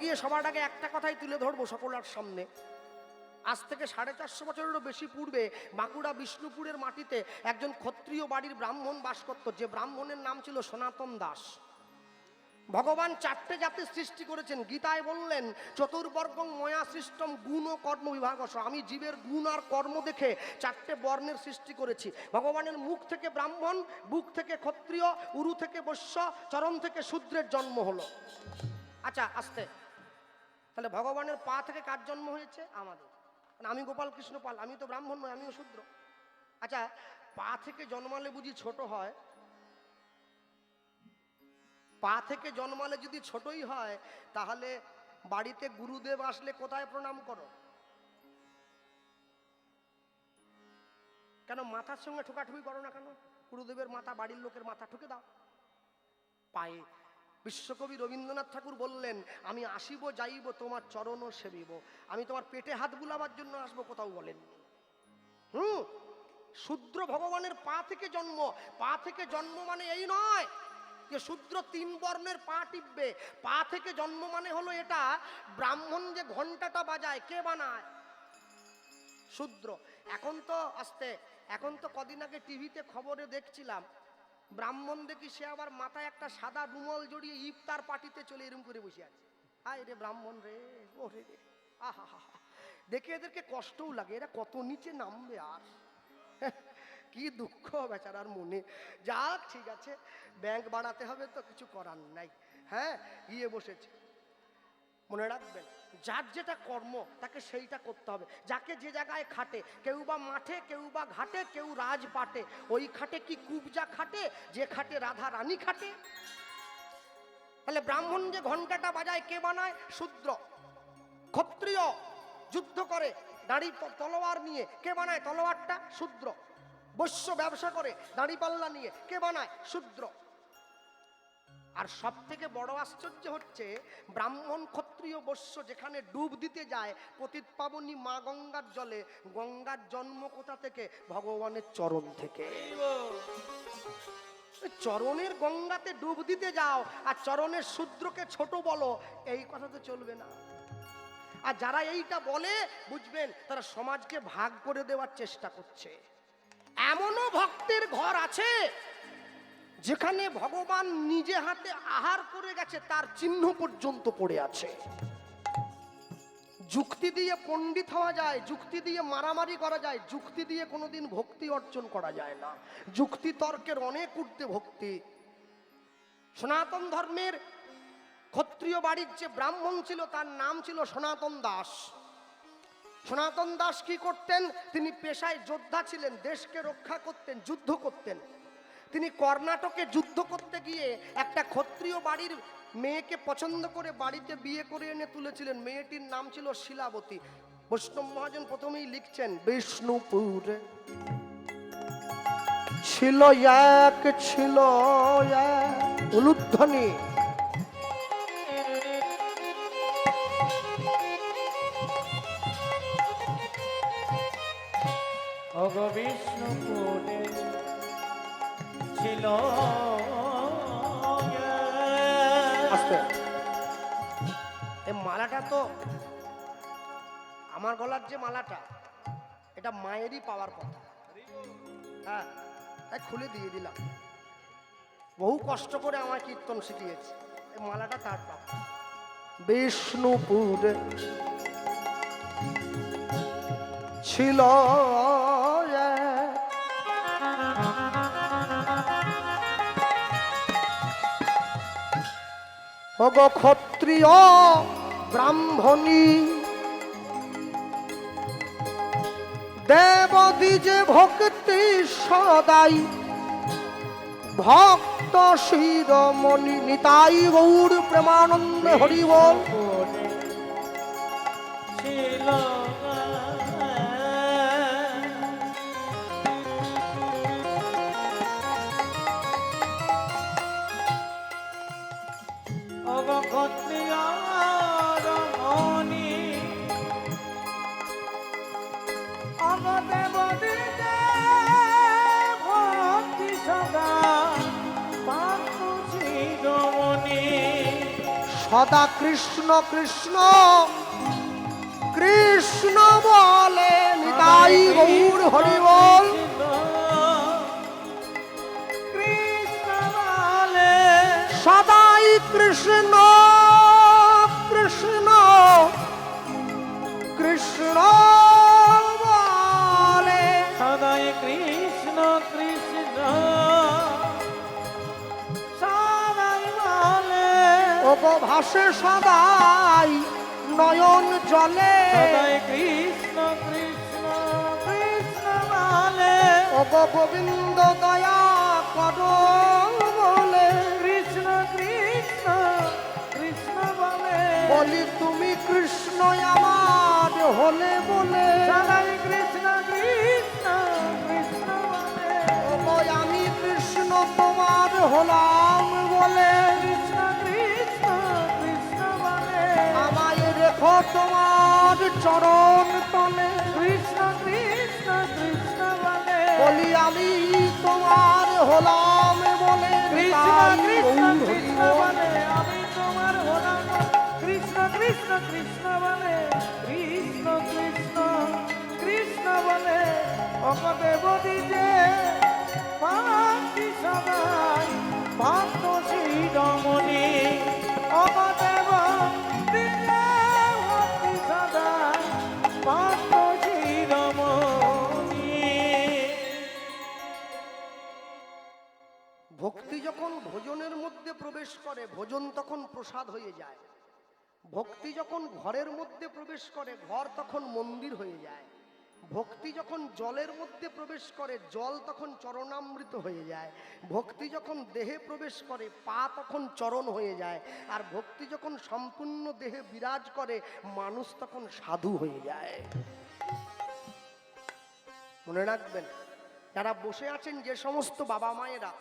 গিয়ে সবার আগে একটা কথাই তুলে ধরবো সকলের সামনে। আজ থেকে 450 বছরেরও বেশি পূর্বে বাঁকুড়া বিষ্ণুপুরের মাটিতে একজন ক্ষত্রিয় বাড়ির ব্রাহ্মণ বাস করত, যে ব্রাহ্মণের নাম ছিল সনাতন দাস। ভগবান 4টে জাতির সৃষ্টি করেছেন। গীতায় বললেন চতুর্বর্গং ময়া সৃষ্টম গুণ ও কর্ম বিভাগস, আমি জীবের গুণ আর কর্ম দেখে 4টে বর্ণের সৃষ্টি করেছি। ভগবানের মুখ থেকে ব্রাহ্মণ, বুক থেকে ক্ষত্রিয়, উরু থেকে বৈশ্য, চরণ থেকে শূদ্রের জন্ম হলো। আচ্ছা আস্তে, তাহলে ভগবানের পা থেকে কার জন্ম হয়েছে? আমাদের। আমি গোপাল কৃষ্ণ পাল, আমি তো ব্রাহ্মণ নয়, আমিও শূদ্র। আচ্ছা, পা থেকে জন্মালে বুঝি ছোট হয়? পা থেকে জন্মালে যদি ছোটই হয়, তাহলে বাড়িতে গুরুদেব আসলে কোথায় প্রণাম করো? কেন মাথার সঙ্গে ঠোকাঠুকি করো না কেন? গুরুদেবের মাথা বাড়ির লোকের মাথা ঠুকে দাও পায়ে। বিশ্বকবি রবীন্দ্রনাথ ঠাকুর বললেন, আমি আসিব যাইব তোমার চরণ সেবিব, আমি তোমার পেটে হাত বুলাবার জন্য আসবো, কোথাও বলেননি। শূদ্র ভগবানের পা থেকে জন্ম। পা থেকে জন্ম মানে এই নয় যে শূদ্র 3 বর্ণের পা টিপবে। পা থেকে জন্ম মানে হলো এটা, ব্রাহ্মণ যে ঘন্টাটা বাজায় কে বানায়? শূদ্র। এখন তো কদিন আগে টিভিতে খবরে দেখছিলাম, ব্রাহ্মণ দেখি সে আবার মাথায় একটা সাদা রুমাল জড়িয়ে ইফতার পার্টিতে চলে এরম করে বসে আছে। হায় রে ব্রাহ্মণ রে, ওরে রে, আহা হা হা। দেখে এদেরকে কষ্টও লাগে, এরা কত নিচে নামবে আর। কি দুঃখ বেচারার মনে। যাক ঠিক আছে, ব্যাংক বাড়াতে হবে তো, কিছু করার নাই। হ্যাঁ, গিয়ে বসেছে। মনে রাখবেন, যার যেটা কর্ম তাকে সেইটা করতে হবে। যাকে যে জায়গায় খাটে, কেউ বা মাঠে, কেউ বা ঘাটে, কেউ রাজপাটে, ওই খাটে কি কুবজা খাটে, যে খাটে রাধা রানী খাটে। তাহলে ব্রাহ্মণ যে ঘন্টাটা বাজায় কে বানায়? শূদ্র। ক্ষত্রিয় যুদ্ধ করে দাড়ি তলোয়ার নিয়ে, কে বানায় তলোয়ারটা? শূদ্র। বৈশ্য ব্যবসা করে দাড়ি পাল্লা নিয়ে, কে বানায়? শূদ্র। আর সব থেকে বড় আশ্চর্য হচ্ছে, ব্রাহ্মণ ক্ষত্রিয় বৈশ্য যেখানে ডুব দিতে যায় পতিত পাবনী মা গঙ্গার জলে, গঙ্গার জন্ম কোথা থেকে? ভগবানের চরণ থেকে। চরণের গঙ্গাতে ডুব দিতে যাও আর চরণের শূদ্রকে ছোট বলো, এই কথা তো চলবে না। আর যারা এইটা বলে, বুঝবেন তারা সমাজকে ভাগ করে দেওয়ার চেষ্টা করছে। এমনও ভক্তের ঘর আছে যেখানে ভগবান নিজে হাতে আহার করে গেছে, তার চিহ্ন পর্যন্ত পড়ে আছে। যুক্তি দিয়ে পণ্ডিত হওয়া যায়, যুক্তি দিয়ে মারামারি করা যায়, যুক্তি দিয়ে কোনোদিন ভক্তি অর্জন করা যায় না। যুক্তি তর্কের অনেক ঊর্ধ্বে ভক্তি। সনাতন ধর্মের ক্ষত্রিয় বাড়ির যে ব্রাহ্মণ ছিল তার নাম ছিল সনাতন দাস। সনাতন দাস কি করতেন? তিনি পেশায় যোদ্ধা ছিলেন, দেশকে রক্ষা করতেন, যুদ্ধ করতেন। তিনি কর্ণাটকে যুদ্ধ করতে গিয়ে একটা ক্ষত্রিয় বাড়ির মেয়েকে পছন্দ করে বাড়িতে বিয়ে করে এনে তুলেছিলেন। মেয়েটির নাম ছিল শিলাবতী। বৈষ্ণব মহাজন প্রথমেই লিখছেন, বিষ্ণুপুরে ছিল এক, ছিল উলুধ্বনি, ওগো বিষ্ণুপুরে ছিল। এই মালাটা তো আমার গলার যে মালাটা, এটা মায়েরই পাওয়ার কথা। হ্যাঁ, তাই খুলে দিয়ে দিলাম। বহু কষ্ট করে আমার কীর্তন শিখিয়েছে, এই মালাটা তার পাওয়া। বিষ্ণুপুরে ছিল ওগো ক্ষত্রিয় ব্রাহ্মণী, দেবদ্বিজে ভক্তি সদাই, ভক্ত শিরোমণি নিতাই গৌর প্রেমানন্দে হরি বল। ছিল ওগো ক্ষত্রিয় রমণী, ওগো দেবদ্বিজে ভক্তি সদা, ভক্ত শিরোমণি। সদা কৃষ্ণ কৃষ্ণ কৃষ্ণ বলে নিতাই গৌর হরি বল। কৃষ্ণ বলে সদাই কৃষ্ণ কৃষ্ণ কৃষ্ণ বলে। সদাই কৃষ্ণ কৃষ্ণ সদাই বলে। ওগো ভাসে সদাই নয়ন জলে। সদাই কৃষ্ণ কৃষ্ণ কৃষ্ণ বলে। ওগো গোবিন্দ দয়া করো বলে। কৃষ্ণ কৃষ্ণ কৃষ্ণ বলে। বলি তুমি কৃষ্ণ আমার হলে বলে। সদাই কৃষ্ণ কৃষ্ণ কৃষ্ণ বলে। ওগো আমি কৃষ্ণ তোমার হলাম বলে। কৃষ্ণ কৃষ্ণ কৃষ্ণ বলে। আমায় রেখো তোমার চরণ তলে। কৃষ্ণ কৃষ্ণ কৃষ্ণ বলে। বলি আমি তোমার হলাম বলে। কৃষ্ণ তাই কৃষ্ণ গৌর কৃষ্ণ হরি বল। বলে। আমি তোমার হলাম। কৃষ্ণ কৃষ্ণ কৃষ্ণ বলে। কৃষ্ণ কৃষ্ণ কৃষ্ণ বলে। অকদেবতী যে ভক্তি সদাই ভক্ত শিরোমণি। অকদেবতী যে ভক্তি সদাই ভক্ত শিরোমণি। ভক্তি যখন ভোজনের মধ্যে প্রবেশ করে ভোজন তখন প্রসাদ হয়ে যায়। ভক্তি যখন ঘরের মধ্যে প্রবেশ করে ঘর তখন মন্দির হয়ে যায়। ভক্তি যখন জলের মধ্যে প্রবেশ করে জল তখন চরণামৃত হয়ে যায়। ভক্তি যখন দেহে প্রবেশ করে পা তখন চরণ হয়ে যায়। আর ভক্তি যখন সম্পূর্ণ দেহে বিরাজ করে মানুষ তখন সাধু হয়ে যায়। মনে রাখবেন, যারা বসে আছেন যে সমস্ত বাবা মায়েরা,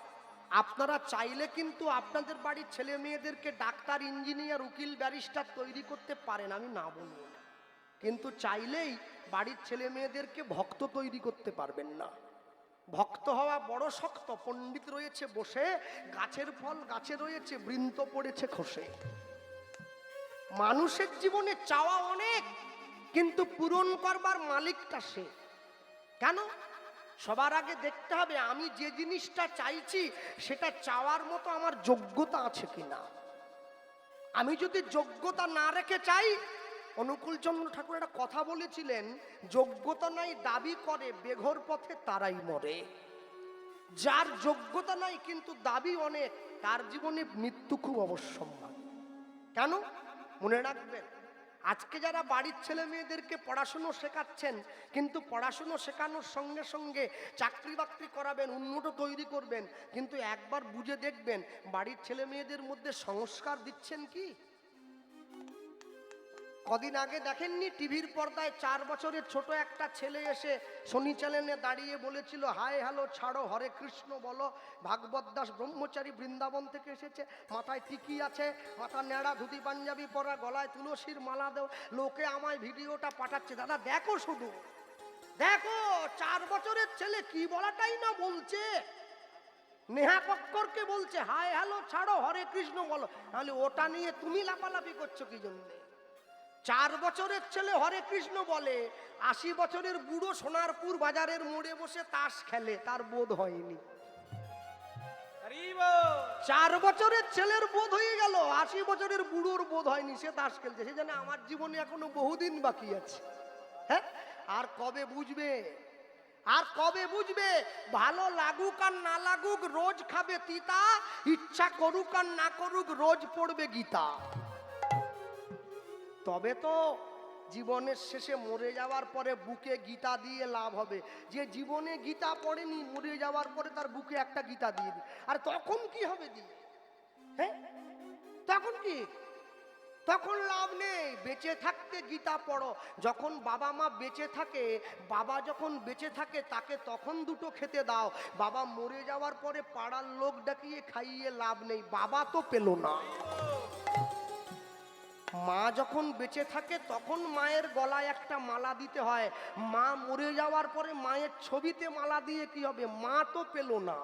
আপনারা চাইলে কিন্তু আপনাদের বাড়ির ছেলে মেয়েদেরকে ডাক্তার, ইঞ্জিনিয়ার, উকিল, ব্যারিস্টার তৈরি করতে পারেন, আমি না বলবো না। কিন্তু চাইলেই বাড়ির ছেলে মেয়েদেরকে ভক্ত তৈরি করতে পারবেন না। ভক্ত হওয়া বড় শক্ত। পণ্ডিত রয়েছে বসে, গাছের ফল গাছে রয়েছে, বৃন্ত পড়েছে খসে। মানুষের জীবনে চাওয়া অনেক, কিন্তু পূরণ করবার মালিকটা সে। কেন? সবার আগে দেখতে হবে আমি যে জিনিসটা চাইছি সেটা চাওয়ার মতো আমার যোগ্যতা আছে কিনা। আমি যদি যোগ্যতা না রেখে চাই, অনুকূলচন্দ্র ঠাকুর একটা কথা বলেছিলেন, যোগ্যতা নাই দাবি করে বেঘর পথে তারাই মরে। যার যোগ্যতা নাই কিন্তু দাবি অনেক, তার জীবনে মৃত্যু খুব অবশ্যম্ভাবী। কেন? মনে রাখবেন, আজকে যারা বাড়ির ছেলে মেয়েদেরকে পড়াশুনো শেখাচ্ছেন, কিন্তু পড়াশুনো শেখানোর সঙ্গে সঙ্গে চাকরি বাকরি করাবেন, উন্নত তৈরি করবেন, কিন্তু একবার বুঝে দেখবেন বাড়ির ছেলে মেয়েদের মধ্যে সংস্কার দিচ্ছেন কি? কদিন আগে দেখেননি টিভির পর্দায় 4 বছরের ছোট একটা ছেলে এসে শনি চ্যানেলে দাঁড়িয়ে বলেছিল, হাই হ্যালো ছাড়ো, হরে কৃষ্ণ বলো। ভাগবত দাস ব্রহ্মচারী বৃন্দাবন থেকে এসেছে, মাথায় টিকি আছে, মাথা ন্যাড়া, ধুতি পাঞ্জাবি পরা, গলায় তুলসীর মালা দেও। লোকে আমায় ভিডিওটা পাঠাচ্ছে, দাদা দেখো, শুধু দেখো 4 বছরের ছেলে কি বলাটাই না বলছে। নেহা কক্করকে বলছে হাই হ্যালো ছাড়ো, হরে কৃষ্ণ বলো। তাহলে ওটা নিয়ে তুমি লাফালাফি করছো কি জন্যে? 4 বছরের ছেলে হরে কৃষ্ণ বলে, 80 বছরের বুড়ো সোনারপুর বাজারের মোড়ে বসে তাস খেলে, তার বোধ হয়নি। 4 বছরের ছেলের বোধ হয়ে গেল, 80 বছরের বুড়োর বোধ হয়নি, সে তাস খেলছে। সে জানে আমার জীবনে এখনো বহুদিন বাকি আছে। হ্যাঁ, আর কবে বুঝবে? আর কবে বুঝবে? ভালো লাগুক আর না লাগুক রোজ খাবে তিতা, ইচ্ছা করুক আর না করুক রোজ পড়বে গীতা। তবে তো জীবনের শেষে মরে যাওয়ার পরে বুকে গীতা দিয়ে লাভ হবে। যে জীবনে গীতা পড়েনি, মরে যাওয়ার পরে তার বুকে একটা গীতা দিয়ে দিই, আর তখন কি হবে দিয়ে? হ্যাঁ, তখন কি? তখন লাভ নেই। বেঁচে থাকতে গীতা পড়ো। যখন বাবা মা বেঁচে থাকে, বাবা যখন বেঁচে থাকে তাকে তখন দুটো খেতে দাও। বাবা মরে যাওয়ার পরে পাড়ার লোক ডাকিয়ে খাইয়ে লাভ নেই, বাবা তো পেল না। মা যখন বেঁচে থাকে তখন মায়ের গলায় একটা মালা দিতে হয়। মা মরে যাওয়ার পরে মায়ের ছবিতে মালা দিয়ে কি হবে? মা তো পেল না।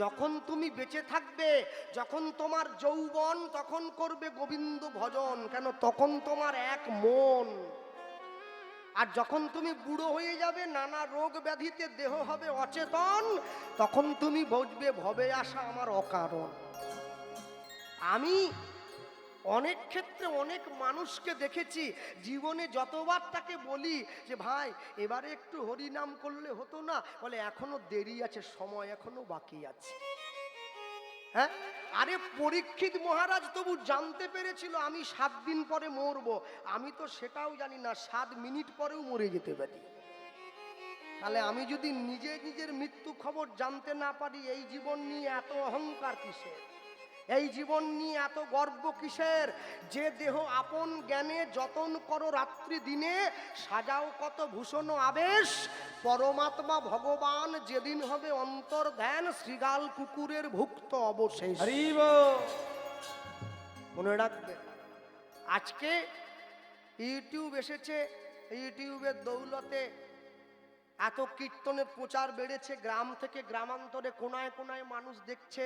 যখন তুমি বেঁচে থাকবে, যখন তোমার যৌবন, তখন করবে গোবিন্দ ভজন। কেন? তখন তোমার এক মন। আর যখন তুমি বুড়ো হয়ে যাবে, নানা রোগ ব্যাধিতে দেহ হবে অচেতন, তখন তুমি বুঝবে ভবে আসা আমার অকারণ। আমি অনেক ক্ষেত্রে অনেক মানুষকে দেখেছি, জীবনে যতবার তাকে বলি যে ভাই এবারে একটু হরিনাম করলে হতো না, বলে এখনো দেরি আছে, সময় এখনো বাকি আছে। হ্যাঁ, আরে পরীক্ষিত মহারাজ তবু জানতে পেরেছিল আমি 7 দিন পরে মরবো, আমি তো সেটাও জানি না 7 মিনিট পরেও মরে যেতে পারি। তাহলে আমি যদি নিজে নিজের মৃত্যু খবর জানতে না পারি, এই জীবন নিয়ে এত অহংকার কিসের? এই জীবন নিয়ে এত গর্ব কিসের? যে দেহ আপন জ্ঞানে যতন করো রাত্রি দিনে, সাজাও কত ভূষণ আবেশ, পরমাত্মা ভগবান যেদিন হবে অন্তর ধ্যান, শ্রীগাল কুকুরের ভুক্ত অবশেষ। মনে রাখবে, আজকে ইউটিউব এসেছে, ইউটিউবের দৌলতে এত কীর্তনের প্রচার বেড়েছে, গ্রাম থেকে গ্রামান্তরে কোনায় কোনায় মানুষ দেখছে।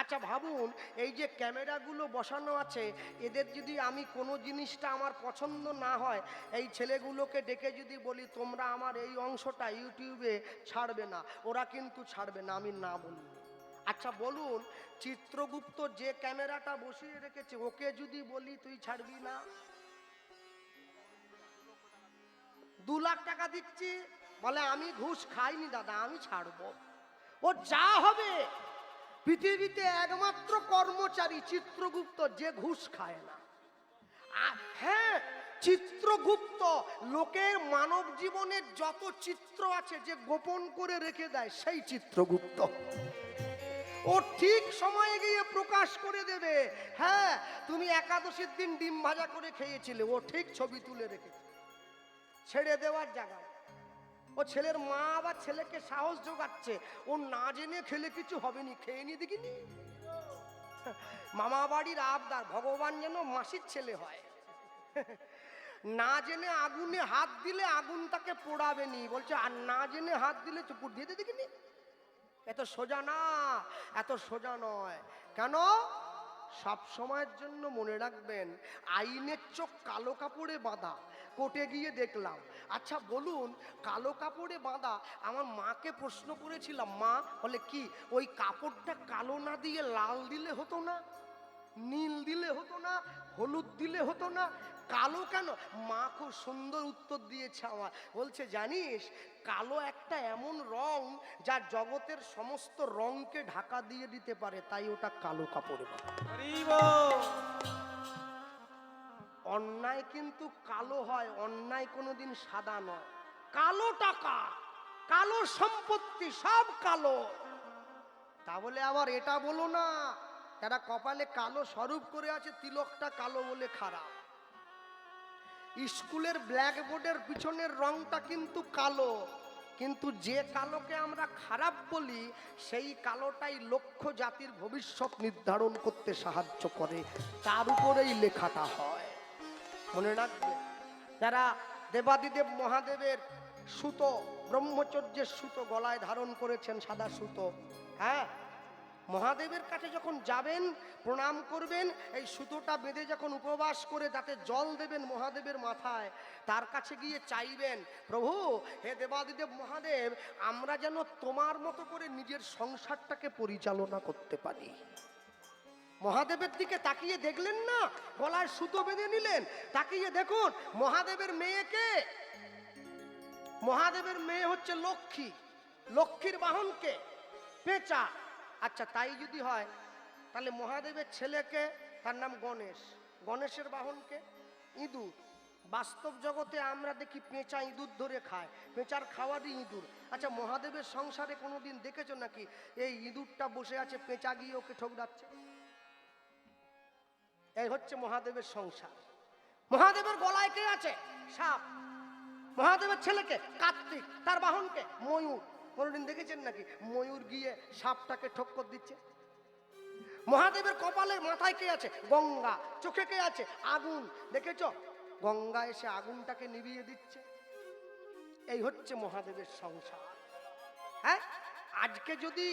আচ্ছা ভাবুন, এই যে ক্যামেরাগুলো বসানো আছে, এদের যদি আমি কোনো জিনিসটা আমার পছন্দ না হয়, এই ছেলেগুলোকে ডেকে যদি বলি তোমরা আমার এই অংশটা ইউটিউবে ছাড়বে না, ওরা কিন্তু ছাড়বে না, আমি না বলি। আচ্ছা বলুন, চিত্রগুপ্ত যে ক্যামেরাটা বসিয়ে রেখেছে, ওকে যদি বলি তুই ছাড়বি না? 2 লাখ টাকা দিচ্ছি, বলে আমি ঘুষ খাইনি দাদা, আমি ছাড়বো। ও যা হবে, পৃথিবীতে একমাত্র কর্মচারী চিত্রগুপ্ত যে ঘুষ খায় না। হ্যাঁ, চিত্রগুপ্ত লোকের মানব জীবনের যত চিত্র আছে যে গোপন করে রেখে দেয়, সেই চিত্রগুপ্ত। ও ঠিক সময়ে গিয়ে প্রকাশ করে দেবে। হ্যাঁ, তুমি একাদশীর দিন ডিম ভাজা করে খেয়েছিলে, ও ঠিক ছবি তুলে রেখেছে ছেড়ে দেওয়ার জায়গায়। ও ছেলের মা আবার ছেলেকে সাহস জোগাচ্ছে, ও না জেনে খেলে কিছু হবে নি, খেয়ে নি দেখিনি। মামা বাড়ির আবদার, ভগবান যেন মাসির ছেলে হয়। না জেনে আগুনে হাত দিলে আগুন তাকে পোড়াবে নি, বলছে আর না জেনে হাত দিলে চুপুর দিয়ে দেখিনি। এত সোজা না, এত সোজা নয়। কেন? সব সময়ের জন্য মনে রাখবেন, আইনের চোখ কালো কাপড়ে বাঁধা। কোর্টে গিয়ে দেখলাম। আচ্ছা বলুন, কালো কাপড়ে বাঁধা, আমার মাকে প্রশ্ন করেছিলাম, মা বলে কি ওই কাপড়টা কালো না দিয়ে লাল দিলে হতো না, নীল দিলে হতো না, হলুদ দিলে হতো না, কালো কেন? মা খুব সুন্দর উত্তর দিয়েছে আমার, বলছে জানিস কালো একটা এমন রং যা জগতের সমস্ত রংকে ঢাকা দিয়ে দিতে পারে, তাই ওটা কালো কাপড়ে বাঁধা। অন্যায় কিন্তু কালো হয়, অন্যায় কোনোদিন সাদা নয়। কালো টাকা, কালো সম্পত্তি, সব কালো। তা বলে আবার এটা বলো না যারা কপালে কালো স্বরূপ করে আছে তিলকটা কালো বলে খারাপ। স্কুলের ব্ল্যাকবোর্ডের পিছনের রংটা কিন্তু কালো, কিন্তু যে কালোকে আমরা খারাপ বলি, সেই কালোটাই লক্ষ্য জাতির ভবিষ্যৎ নির্ধারণ করতে সাহায্য করে, তার উপরেই লেখাটা হয়। মনে রাখবে, যারা দেবাদিদেব মহাদেবের সুতো, ব্রহ্মচর্যের সুতো গলায় ধারণ করেছেন, সাদা সুতো, হ্যাঁ, মহাদেবের কাছে যখন যাবেন প্রণাম করবেন, এই সুতোটা বেঁধে যখন উপবাস করে তাতে জল দেবেন মহাদেবের মাথায়, তার কাছে গিয়ে চাইবেন, প্রভু হে দেবাদিদেব মহাদেব, আমরা যেন তোমার মতো করে নিজের সংসারটাকে পরিচালনা করতে পারি। মহাদেবের দিকে তাকিয়ে দেখলেন না, গলায় সুতো বেঁধে নিলেন, তাকিয়ে দেখুন মহাদেবের মেয়েকে। মহাদেবের মেয়ে হচ্ছে লক্ষ্মী, লক্ষ্মীর বাহনকে পেঁচা। আচ্ছা তাই যদি হয়, তাহলে মহাদেবের ছেলেকে, তার নাম গণেশ, গণেশের বাহনকে ইঁদুর। বাস্তব জগতে আমরা দেখি পেঁচা ইঁদুর ধরে খায়, পেঁচার খাওয়ারই ইঁদুর। আচ্ছা মহাদেবের সংসারে কোনোদিন দেখেছো নাকি এই ইঁদুরটা বসে আছে, পেঁচা গিয়ে ওকে ঠোকরাচ্ছে? এই হচ্ছে মহাদেবের সংসার। মহাদেবের গলায় কে আছে? সাপ। মহাদেবের ছেলেকে কার্তিক, তার বাহনকে ময়ূর। কোনদিন দেখেছেন নাকি ময়ূর গিয়ে সাপটাকে ঠক্কর দিচ্ছে? মহাদেবের কপালে মাথায় কে আছে? গঙ্গা। চোখে কে আছে? আগুন। দেখেছো গঙ্গা এসে আগুনটাকে নিভিয়ে দিচ্ছে। এই হচ্ছে মহাদেবের সংসার। হ্যাঁ, আজকে যদি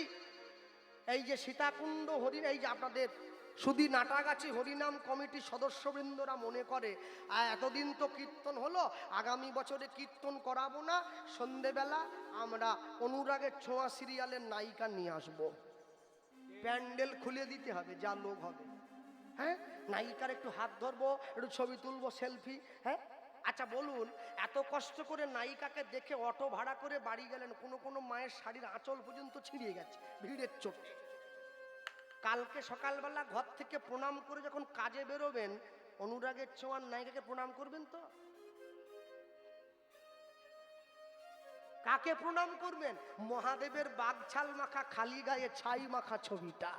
এই যে সীতাকুণ্ড হরিণ, এই যে আপনাদের সুধী নাটাগাছি হরিনাম কমিটির সদস্যবৃন্দরা মনে করে এতদিন তো কীর্তন হলো, আগামী বছরে কীর্তন করাবো না, সন্ধেবেলা আমরা অনুরাগের ছোঁয়া সিরিয়ালের নায়িকা নিয়ে আসবো, প্যান্ডেল খুলে দিতে হবে, যা লোক হবে। হ্যাঁ, নায়িকার একটু হাত ধরবো, একটু ছবি তুলবো, সেলফি। হ্যাঁ, আচ্ছা বলুন, এত কষ্ট করে নায়িকাকে দেখে অটো ভাড়া করে বাড়ি গেলেন, কোনো কোনো মায়ের শাড়ির আঁচল পর্যন্ত ছিঁড়িয়ে গেছে ভিড়ের চোটে। কালকে সকালবেলা ঘর থেকে প্রণাম করে যখন কাজে বেরোবেন, অনুরাগের ছোঁয়ার নায়িকাকে প্রণাম করবেন তো? কাকে প্রণাম করবেন? মহাদেবের বাগছাল মাখা খালি গায়ে ছাই মাখা ছবিটা।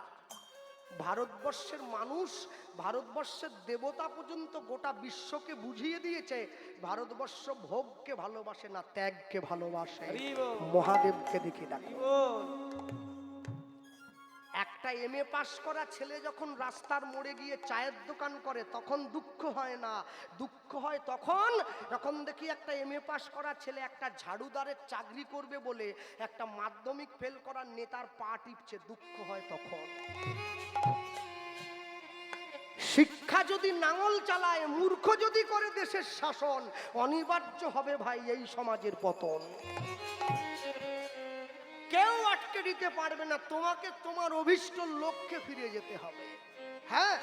ভারতবর্ষের মানুষ, ভারতবর্ষের দেবতা পর্যন্ত গোটা বিশ্বকে বুঝিয়ে দিয়েছে ভারতবর্ষ ভোগকে ভালোবাসে না, ত্যাগকে ভালোবাসে। মহাদেবকে দেখে দেখো। একটা MA পাস করা ছেলে যখন রাস্তার মোড়ে গিয়ে চায়ের দোকান করে তখন দুঃখ হয় না, দুঃখ হয় তখন যখন দেখি একটা MA পাস করা ছেলে একটা ঝাড়ুদারের চাকরি করবে বলে একটা মাধ্যমিক ফেল করার নেতার পা টিপছে, দুঃখ হয় তখন। শিক্ষা যদি নাঙল চালায়, মূর্খ যদি করে দেশের শাসন, অনিবার্য হবে ভাই এই সমাজের পতন। কেউ আটকে দিতে পারবে না, তোমাকে তোমার অভিষ্ট লক্ষ্যে ফিরে যেতে হবে। হ্যাঁ,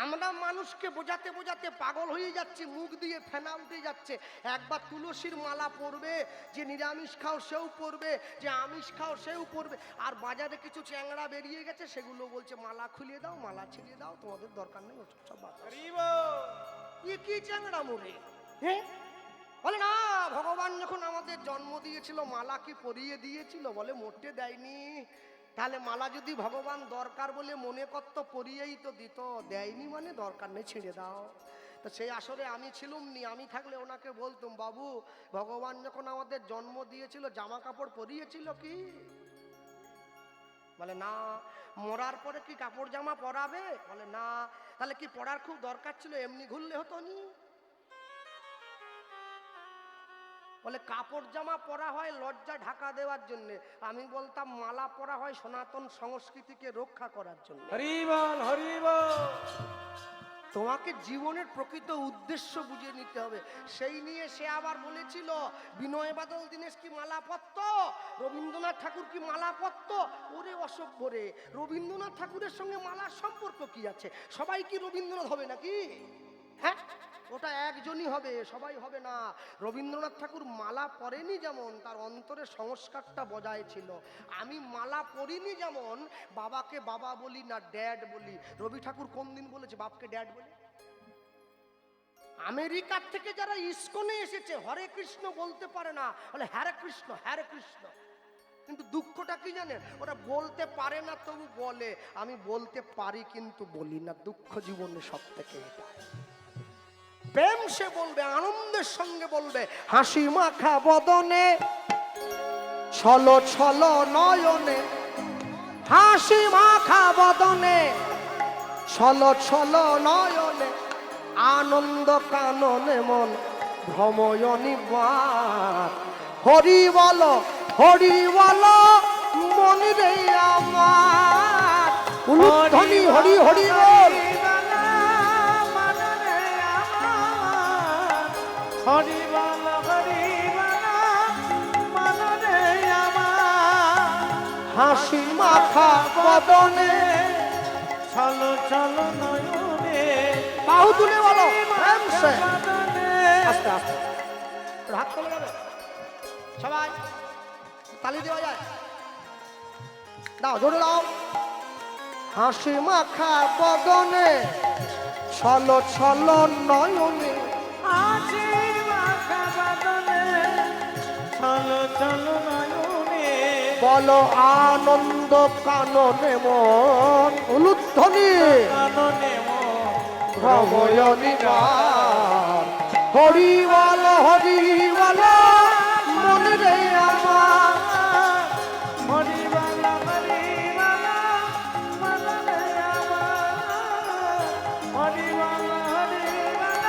আমরা মানুষকে বোঝাতে বোঝাতে পাগল হয়ে যাচ্ছি, মুখ দিয়ে ফেনা উঠে যাচ্ছে। একবার তুলসীর মালা পরবে, যে নিরামিষ খাও সেও পরবে, যে আমিষ খাও সেও পরবে। আর বাজারে কিছু চ্যাংড়া বেরিয়ে গেছে, সেগুলো বলছে মালা খুলিয়ে দাও, মালা ছিঁড়িয়ে দাও, তোমাদের দরকার নেই ওসব সব। কি চ্যাংড়া মোড়ে? হ্যাঁ, বলে না, ভগবান যখন আমাদের জন্ম দিয়েছিল মালা কি পরিয়ে দিয়েছিল? বলে মোটে দেয়নি। তাহলে মালা যদি ভগবান দরকার বলে মনে করত, পরিয়েই তো দিত, দেয়নি মানে দরকার নেই, ছেড়ে দাও। তো সেই আসরে আমি ছিলুম নি, আমি থাকলে ওনাকে বলতুম, বাবু ভগবান যখন আমাদের জন্ম দিয়েছিল জামা কাপড় পরিয়েছিল কি? বলে না। মরার পরে কি কাপড় জামা পরাবে? বলে না। তাহলে কি পড়ার খুব দরকার ছিল, এমনি ঘুরলে হতো নি? বলে কাপড় জামা পরা হয় লজ্জা ঢাকা দেওয়ার জন্য। আমি বলতাম মালা পরা হয় সনাতন সংস্কৃতিকে রক্ষা করার জন্য। হরি বল, হরি বল। তোমাকে জীবনের প্রকৃত উদ্দেশ্য বুঝে নিতে হবে। সেই নিয়ে সে আবার বলেছিল, বিনয় বাদল দীনেশ কি মালা পরত, রবীন্দ্রনাথ ঠাকুর কি মালা পরত? ওরে অসভ্য রে, রবীন্দ্রনাথ ঠাকুরের সঙ্গে মালার সম্পর্ক কি আছে? সবাই কি রবীন্দ্রনাথ হবে নাকি? হ্যাঁ, ওটা একজনই হবে, সবাই হবে না। রবীন্দ্রনাথ ঠাকুর মালা পরেনি যেমন তার অন্তরে সংস্কারটা বজায় ছিল। আমি মালা পরিনি যেমন বাবাকে বাবা বলি না ড্যাড বলি। রবি ঠাকুর কোন দিন বলেছে বাপকে ড্যাড বলে? আমেরিকার থেকে যারা ইস্কনে এসেছে হরে কৃষ্ণ বলতে পারে না, বলে হরে কৃষ্ণ, হরে কৃষ্ণ। কিন্তু দুঃখটা কি জানেন? ওরা বলতে পারে না তবু বলে, আমি বলতে পারি কিন্তু বলি না। দুঃখ জীবনে সব থেকে এটা। প্রেম সে বলবে, আনন্দের সঙ্গে বলবে, হাসি মাখা বদনে, ছলো ছলো নয়নে, হাসি মাখা বদনে, ছলো ছলো নয়নে, আনন্দ কাননে মন ভ্রময়নি বাত। হরি বলো, হরি বলো মন রে আমার, উলুধ্বনি হরি হরি বল। হরি বল, হরি বল মনরে আমার, হাসি মাখা বদনে, চলো চলো নয়নে, বাহু তুলে বলো প্রেম সে। বদনে। আস্তে আস্তে হাত তোলা যাবে, সবাই তালি দেওয়া যায়, দাও জোরে দাও। হাসি মাখা বদনে, ছলো ছলো নয়নে, হাসি মাখা বদনে, চলো চলো নয়নে, বলো আনন্দ কাননে মন, উলুধ্বনি কাননে মন ভ্রময়নি বাত। হরি বল, হরি বল মন রে আমার, হরি বল, হরি বল মনরে আমার, হরি বল, হরি বল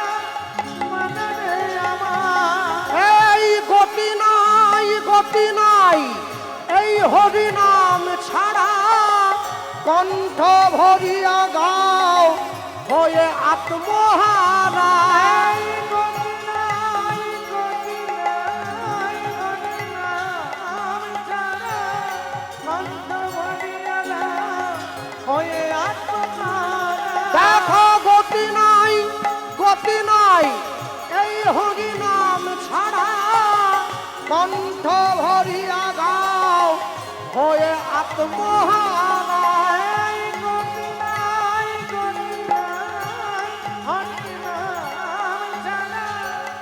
মনরে আমার। এই গতি নাই, গতি নাই এই হরি নাম ছাড়া, কণ্ঠ ভরিয়া গাও হয়ে আত্মহারা। দেখো গতি নাই, গতি নাই এই হরি নাম ছাড়া, কণ্ঠ ভরিয়া গাও হয়ে আত্মহারা।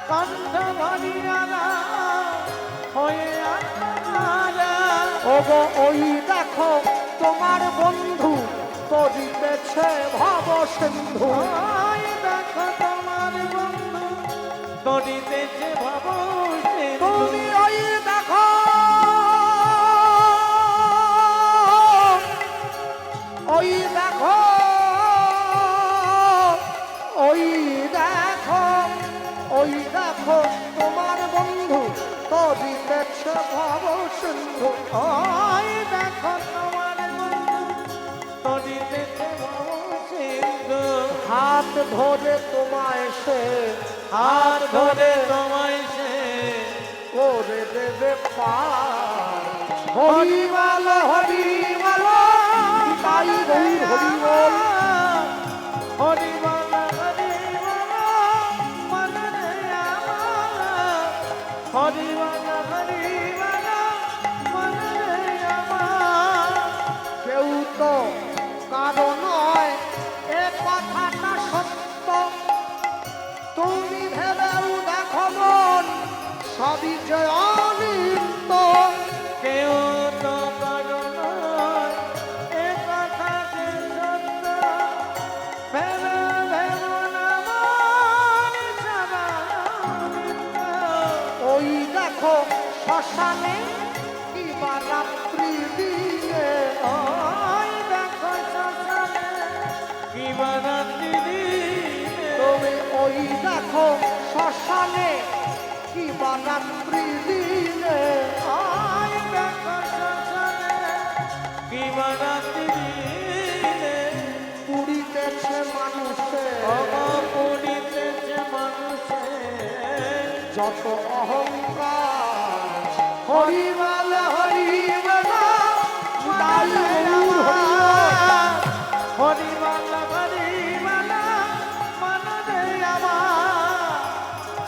কণ্ঠ ভরিয়া গাও হয়ে আত্মহারা। ওগো ওই দেখো তোমার বন্ধু তরিতেছে ভব সিন্ধু। ওই দেখো তোমার বন্ধু তরিতেছে ভব সিন্ধু। তুমি ওই দেখো, ওই দেখো, ওই দেখো, ওই দেখো তোমার বন্ধু তরিতেছে ভব সিন্ধু। ওই দেখো তোমার বন্ধু তরিতেছে ভব সিন্ধু। হাত ধরে তোমায় সে, হাত ধরে তোমায় সে করে দেবে পার। হরিবল হরিবল তাই গৌর হরিবল। হরিবল হরিবল মনরে আমার। হরিবল হরিবল মনরে আমার। কেউ তো কারো নয় এ কথাটা সত্য, তুমি ভেবেও দেখো মন সবই যে অনিত্য। কেউ তো কারো নয় এ কথা যে সত্য। ভেবে ভেবো না মন সদা নিত্য। ওই দেখো শ্মশানে কিবা রাত্রি দিনে, ওই দেখো শ্মশানে কিবা রাত্রি দিনে। তুমি ওই দেখো শ্মশানে কিবা রাত্রি দিনে। ওই দেখো শ্মশানে কিবা রাত্রি দিনে। পুরিতেছে মানুষে পুরিতেছে মানুষে যত অহংকার। হরিবল হরিবল তাই গৌর হরিবল। হরিবল হরিবল মনরে আমার।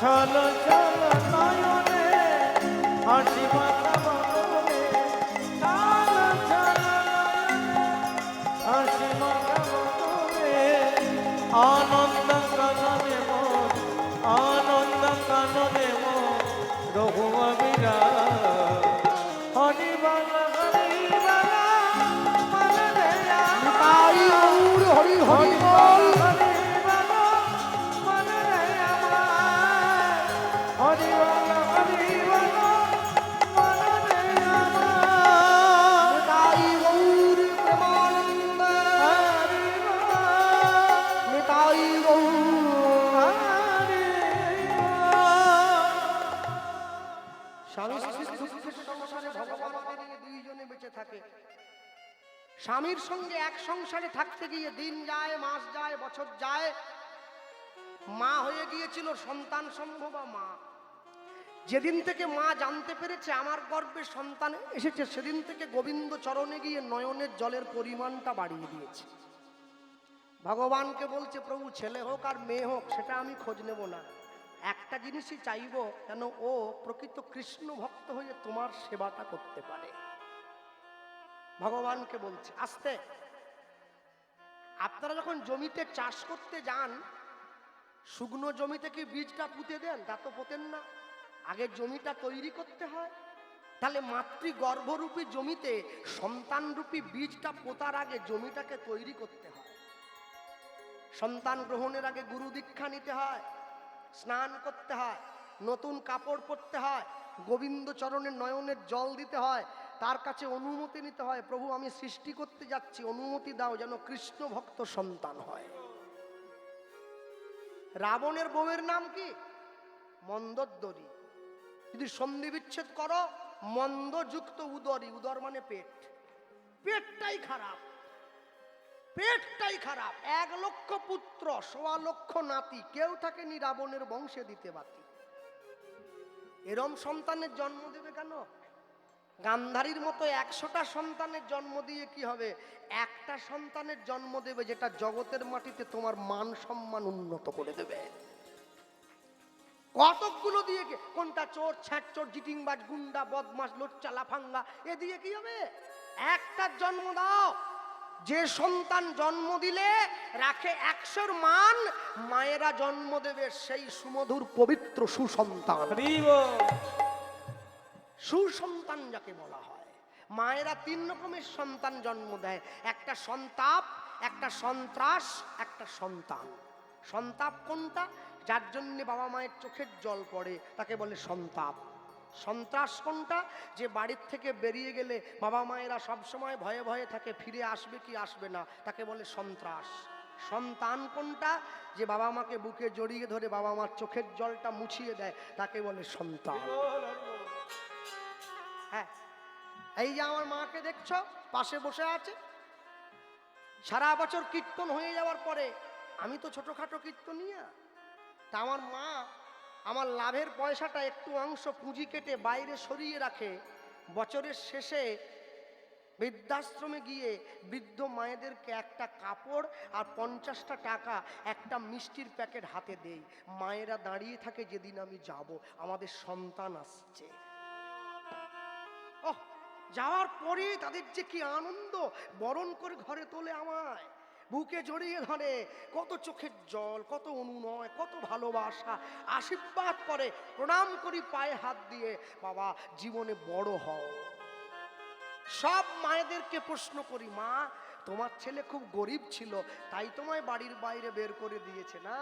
চলো চলো নয়নে হাসি মাথা বদলে। চলো চলো নয়নে হাসি মাথা বদলে। আনন্দ কাননে মন, আনন্দ কাননে মন রঘু অবিরাম। হরিবল হরিবল মনরে আমার। তাই গৌর হরি হরিবল। হরিবল মনরে আমার। হরিবল হরিবল মনরে আমার। তাই গৌর প্রেমানন্দ। হরিবল তাই গৌর। স্বামী স্ত্রীর দুঃখের সংসারে ভগবানকে নিয়ে দুইজনে বেঁচে থাকে। স্বামীর সঙ্গে এক সংসারে থাকতে গিয়ে দিন যায়, মাস যায়, বছর যায়। মা হয়ে গিয়েছিল সন্তান সম্ভবা মা। যেদিন থেকে মা জানতে পেরেছে আমার গর্ভে সন্তান এসেছে, সেদিন থেকে গোবিন্দ চরণে গিয়ে নয়নের জলের পরিমাণটা বাড়িয়ে দিয়েছে। ভগবানকে বলছে, প্রভু ছেলে হোক আর মেয়ে হোক সেটা আমি খোঁজ নেব না, একটা জিনিসই চাইব, যেন ও প্রকৃত কৃষ্ণ ভক্ত হয়ে তোমার সেবাটা করতে পারে। ভগবানকে বলছে। আস্তে আপনারা যখন জমিতে চাষ করতে যান, শুকনো জমিতে কি বীজটা পুঁতে দেন? তা তো পোতেন না, আগে জমিটা তৈরি করতে হয়। তাহলে মাতৃগর্ভরূপী জমিতে সন্তানরূপী বীজটা পোতার আগে জমিটাকে তৈরি করতে হয়। সন্তান গ্রহণের আগে গুরু দীক্ষা নিতে হয়, স্নান করতে হয়, নতুন কাপড় পরতে হয়, গোবিন্দ চরণের নয়নের জল দিতে হয়, তার কাছে অনুমতি নিতে হয়, প্রভু আমি সৃষ্টি করতে যাচ্ছি, অনুমতি দাও যেন কৃষ্ণ ভক্ত সন্তান হয়। রাবণের বউয়ের নাম কি? মন্দোদরী। যদি সন্ধি বিচ্ছেদ করো, মন্দযুক্ত উদরী, উদর মানে পেট, পেটটাই খারাপ। পেটটাই খারাপ। 1,00,000 পুত্র, 1,25,000 নাতি, কেউ থাকেনি রাবণের বংশে দিতে বাতি। এরম সন্তানের জন্ম দেবে কেন? গান্ধারীর মতো 100টা সন্তানের জন্ম দিয়ে কি হবে? একটা সন্তানের জন্ম দেবে যেটা জগতের মাটিতে তোমার মান সম্মান উন্নত করে দেবে। কতকগুলো দিয়ে কোনটা চোর, ছ্যাঁচোর, জিটিংবাজ, গুন্ডা, বদমাস, লোচ্চা, লাফাঙ্গা, এ দিয়ে কি হবে? একটা জন্ম দাও, যে সন্তান জন্ম দিলে রাখে 100-র মান, মায়েরা জন্ম দেবে সেই সুমধুর পবিত্র সুসন্তান। সুসন্তান যাকে বলা হয়। মায়েরা 3 রকমের সন্তান জন্ম দেয়, একটা সন্তাপ, একটা সন্ত্রাস, একটা সন্তান। সন্তাপ কোনটা? যার জন্য বাবা মায়ের চোখের জল পড়ে, তাকে বলে সন্তাপ। সন্ত্রাস কোনটা? যে বাড়ির থেকে বেরিয়ে গেলে বাবা মায়েরা সবসময় ভয়ে ভয়ে থাকে, ফিরে আসবে কি আসবে না, তাকে বলে সন্ত্রাস। সন্তান কোনটা? যে বাবা মাকে বুকে জড়িয়ে ধরে বাবা মার চোখের জলটা মুছিয়ে দেয়, তাকে বলে সন্তান। হ্যাঁ, এই যে আমার মাকে দেখছো পাশে বসে আছে, সারা বছর কীর্তন হয়ে যাওয়ার পরে, আমি তো ছোটখাটো কীর্তনিয়া, তা আমার মা আমার লাভের পয়সাটা একটু অংশ পুঁজি কেটে বাইরে সরিয়ে রাখে, বছরের শেষে বৃদ্ধাশ্রমে গিয়ে বৃদ্ধ মায়েদেরকে একটা কাপড় আর 50টা টাকা, একটা মিষ্টির প্যাকেট হাতে দেই। মায়েরা দাঁড়িয়ে থাকে যেদিন আমি যাব, আমাদের সন্তান আসছে। ওহ, যাওয়ার পরে তাদের যে কি আনন্দ, বরণ করে ঘরে তোলে আমায়, বুকে জড়িয়ে ধরে, কত চোখের জল, কত অনুনয়, কত ভালোবাসা, আশীর্বাদ করে, প্রণাম করি পায়ে হাত দিয়ে, বাবা জীবনে বড় হও। সব মায়েদেরকে প্রশ্ন করি, মা তোমার ছেলে খুব গরিব ছিল তাই তোমায় বাড়ির বাইরে বের করে দিয়েছে না?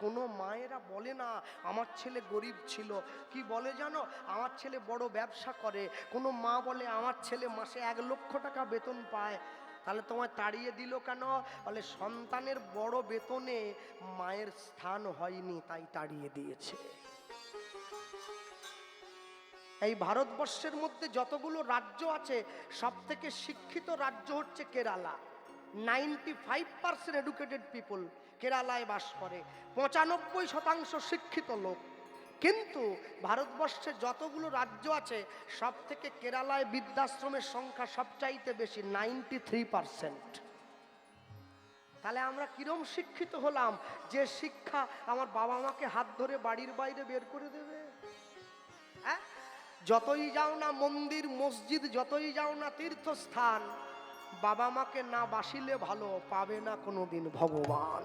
কোনো মায়েরা বলে না আমার ছেলে গরিব ছিল, কি বলে জানো, আমার ছেলে বড় ব্যবসা করে। কোনো মা বলে আমার ছেলে মাসে 1,00,000 টাকা বেতন পায়। তাহলে তোমায় তাড়িয়ে দিল কেন? বলে সন্তানের বড় বেতনে মায়ের স্থান হয়নি তাই তাড়িয়ে দিয়েছে। এই ভারতবর্ষের মধ্যে যতগুলো রাজ্য আছে সব থেকে শিক্ষিত রাজ্য হচ্ছে কেরালা। 95% এডুকেটেড পিপল কেরালায় বাস করে, 95% শিক্ষিত লোক। কিন্তু ভারতবর্ষে যতগুলো রাজ্য আছে সব থেকে কেরালায় বৃদ্ধাশ্রমের সংখ্যা সবচাইতে বেশি, 93%। তাহলে আমরা কিরম শিক্ষিত হলাম যে শিক্ষা আমার বাবা মাকে হাত ধরে বাড়ির বাইরে বের করে দেবে? হ্যাঁ, যতই যাও না মন্দির মসজিদ, যতই যাও না তীর্থস্থান, বাবা মাকে না বাসিলে ভালো পাবে না কোনোদিন ভগবান।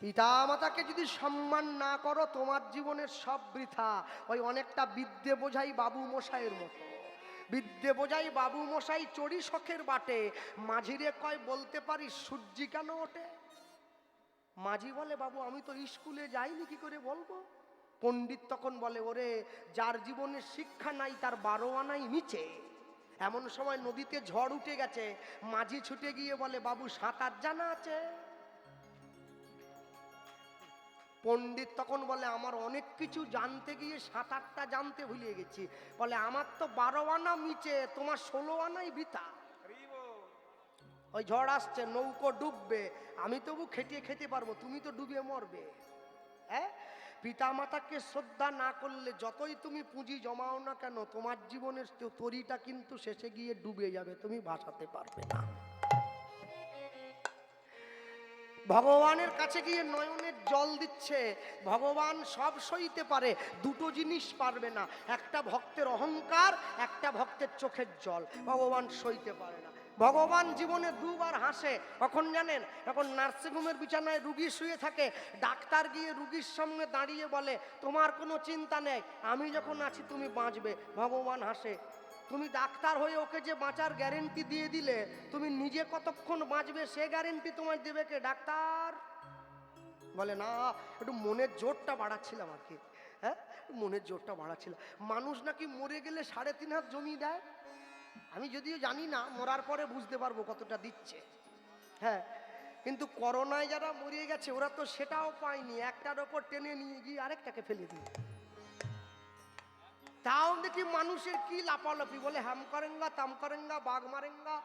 পিতা মাতাকে যদি সম্মান না করো তোমার জীবনের সব বৃথা। ওই অনেকটা বিদ্যে বোঝাই বাবু মশাইয়ের মতো। বিদ্যে বোঝাই বাবু মশাই চড়ি শখের বাটে, মাঝিরে কয় বলতে পারি সূর্যি কেন ওঠে? মাঝি বলে বাবু আমি তো স্কুলে যাইনি, কি করে বলবো? পণ্ডিত তখন বলে ওরে যার জীবনে শিক্ষা নাই তার 12 আনাই নিচে। এমন সময় নদীতে ঝড় উঠে গেছে, মাঝি ছুটে গিয়ে বলে বাবু সাঁতার জানা আছে? পণ্ডিত তখন বলে আমার অনেক কিছু জানতে গিয়ে সাঁতারটা জানতে ভুলে গেছি। বলে আমার তো 12 আনা নিচে, তোমার 16 আনাই বৃথা। ওই ঝড় আসছে, নৌকো ডুববে, আমি তবু খেটিয়ে খেতে পারবো, তুমি তো ডুবে মরবে। হ্যাঁ, পিতা মাতাকে শ্রদ্ধা না করলে যতই তুমি পুঁজি জমাও না কেন তোমার জীবনের তরিটা কিন্তু শেষে গিয়ে ডুবে যাবে, তুমি ভাসাতে পারবে না। ভগবানের কাছে গিয়ে নয়নের জল দিচ্ছে, ভগবান সব সইতে পারে, দুটো জিনিস পারবে না, একটা ভক্তের অহংকার, একটা ভক্তের চোখের জল, ভগবান সইতে পারে না। ভগবান জীবনে 2 বার হাসে, কখন জানেন? যখন নার্সিংহোমের বিছানায় রুগী শুয়ে থাকে, ডাক্তার গিয়ে রুগীর সামনে দাঁড়িয়ে বলে তোমার কোনো চিন্তা নেই, আমি যখন আছি তুমি বাঁচবে। ভগবান হাসে, তুমি ডাক্তার হয়ে ওকে যে বাঁচার গ্যারেন্টি দিয়ে দিলে, তুমি নিজে কতক্ষণ বাঁচবে সে গ্যারেন্টি তোমায় দেবে কে? ডাক্তার। বলে না, একটু মনের জোরটা বাড়াচ্ছিলাম আর কি। হ্যাঁ, মনের জোরটা বাড়াচ্ছিলাম। মানুষ নাকি মরে গেলে 3.5 হাত জমি দেয়, আমি যদিও জানি না, মরার পরে বুঝতে পারবো কতটা দিচ্ছে। হ্যাঁ, কিন্তু করোনায় যারা মরিয়ে গেছে ওরা তো সেটাও পায়নি, একটার ওপর টেনে নিয়ে গিয়ে আরেকটাকে ফেলে দিয়ে। তাও দেখি মানুষের কি লাপালাপি, বলে হাম করেঙ্গা তাম করেঙ্গা বাঘ মারেঙ্গা,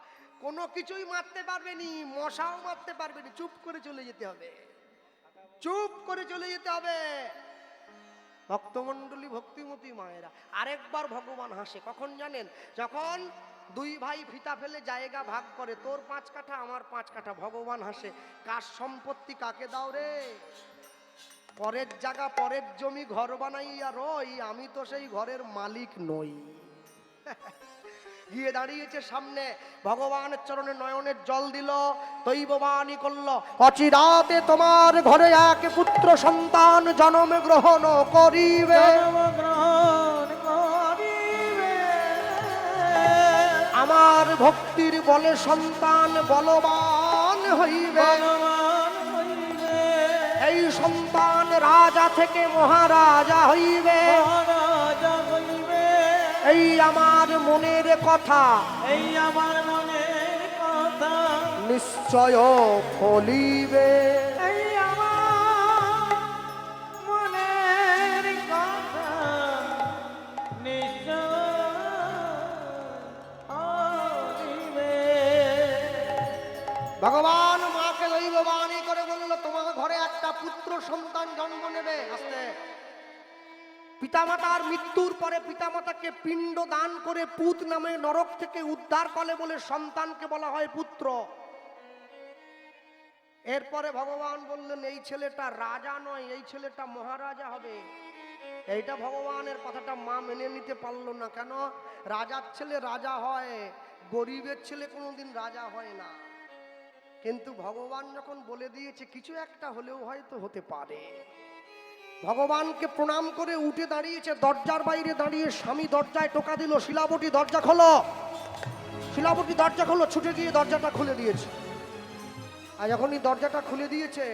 কোনো কিছুই মারতে পারবে নি, মশাও মারতে পারবে নি, চুপ করে চলে যেতে হবে, চুপ করে চলে যেতে হবে। ভক্তমণ্ডলী, ভক্তিমতী মায়েরা, আরেকবার ভগবান হাসে কখন জানেন? যখন দুই ভাই ফিতা ফেলে জায়গা ভাগ করে, তোর 5 কাঠা আমার 5 কাঠা, ভগবান হাসে, কার সম্পত্তি কাকে দাও রে? পরের জায়গা পরের জমি ঘর বানাইয়া রই, আমি তো সেই ঘরের মালিক নই। গিয়ে দাঁড়িয়েছে সামনে, ভগবানের চরণে নয়নের জল দিল, দৈববাণী করল, অচিরাতে তোমার ঘরে এক পুত্র সন্তান জন্ম গ্রহণ করিবে, জন্মগ্রহণ করিবে। আমার ভক্তির বলে সন্তান বলবান হইবে, বলবান হইবে। এই সন্তান রাজা থেকে মহারাজা হইবে, মহারাজা হইবে। এই আমার মনের কথা, এই আমার মনের কথা, নিশ্চয় ফলিবে। এই আমার মনের কথা, নিশ্চয়। ভগবান মাকে দৈববাণী করে বলল, তোমার ঘরে একটা পুত্র সন্তান জন্ম নেবে। আস্তে, পিতামাতার মৃত্যুর পরে পিতামাতাকে পিণ্ড দান করে পুত নামে নরক থেকে উদ্ধার করে বলে সন্তানকে বলা হয় পুত্র। এরপরে ভগবান বললেন, এই ছেলেটা রাজা নয়, এই ছেলেটা মহারাজা হবে। এইটা ভগবানের কথাটা মা মেনে নিতে পারলো না। কেন? রাজার ছেলে রাজা হয়, গরিবের ছেলে কোনোদিন রাজা হয় না। কিন্তু ভগবান যখন বলে দিয়েছে, কিছু একটা হলেও হয়তো হতে পারে। ভগবানকে প্রণাম করে উঠে দাঁড়িয়েছে, দরজার বাইরে দাঁড়িয়ে স্বামী দরজায় টোকা দিল, শিলাবতী দরজা খোলো, শিলাবতী দরজা খোলো। ছুটে গিয়ে দরজাটা খুলে দিয়েছে। আর যখনই দরজাটা খুলে দিয়েছে,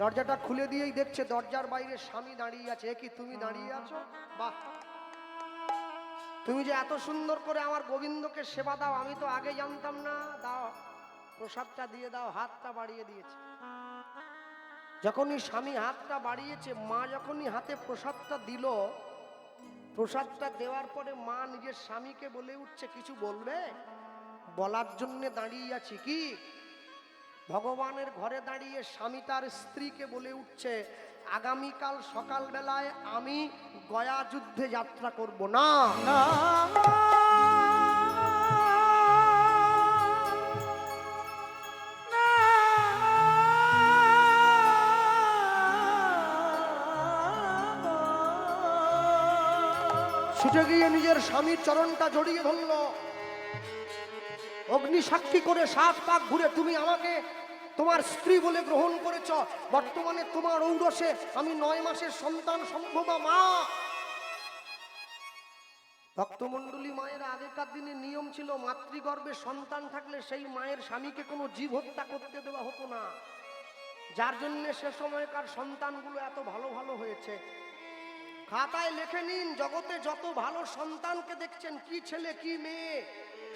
দরজাটা খুলে দিয়েই দেখছে দরজার বাইরে স্বামী দাঁড়িয়ে আছে। কি তুমি দাঁড়িয়ে আছো? বাহ, তুমি যে এত সুন্দর করে আমার গোবিন্দকে সেবা দাও, আমি তো আগে জানতাম না। দাও, প্রসাদটা দিয়ে দাও। হাতটা বাড়িয়ে দিয়েছে। যখনই স্বামী হাতটা বাড়িয়েছে, মা যখনই হাতে প্রসাদটা দিল, প্রসাদটা দেওয়ার পরে মা নিজের স্বামীকে বলে উঠছে, কিছু বলবে? বলার জন্য দাঁড়িয়ে আছি। কি? ভগবানের ঘরে দাঁড়িয়ে স্বামী তার স্ত্রীকে বলে উঠছে, আগামীকাল সকালবেলায় আমি গয়া যুদ্ধে যাত্রা করব না। না। ছুটে গিয়ে নিজের স্বামীর চরণটা জড়িয়ে ধরল, অগ্নি সাক্ষী করে 7 পাক ঘুরে, তুমি আমাকে তোমার স্ত্রী বলে গ্রহণ করেছ, বর্তমানে তোমার ঔরসে আমি 9 মাসের সন্তান সম্ভবা মা। ভক্তমণ্ডলী মায়েরা, আগেকার দিনে নিয়ম ছিল, মাতৃগর্ভে সন্তান থাকলে সেই মায়ের স্বামীকে কোনো জীব হত্যা করতে দেওয়া হতো না, যার জন্য সে সময়কার সন্তানগুলো এত ভালো ভালো হয়েছে। খাতায় লিখে নিন, জগতে যত ভালো সন্তানকে দেখছেন, কি ছেলে কি মেয়ে,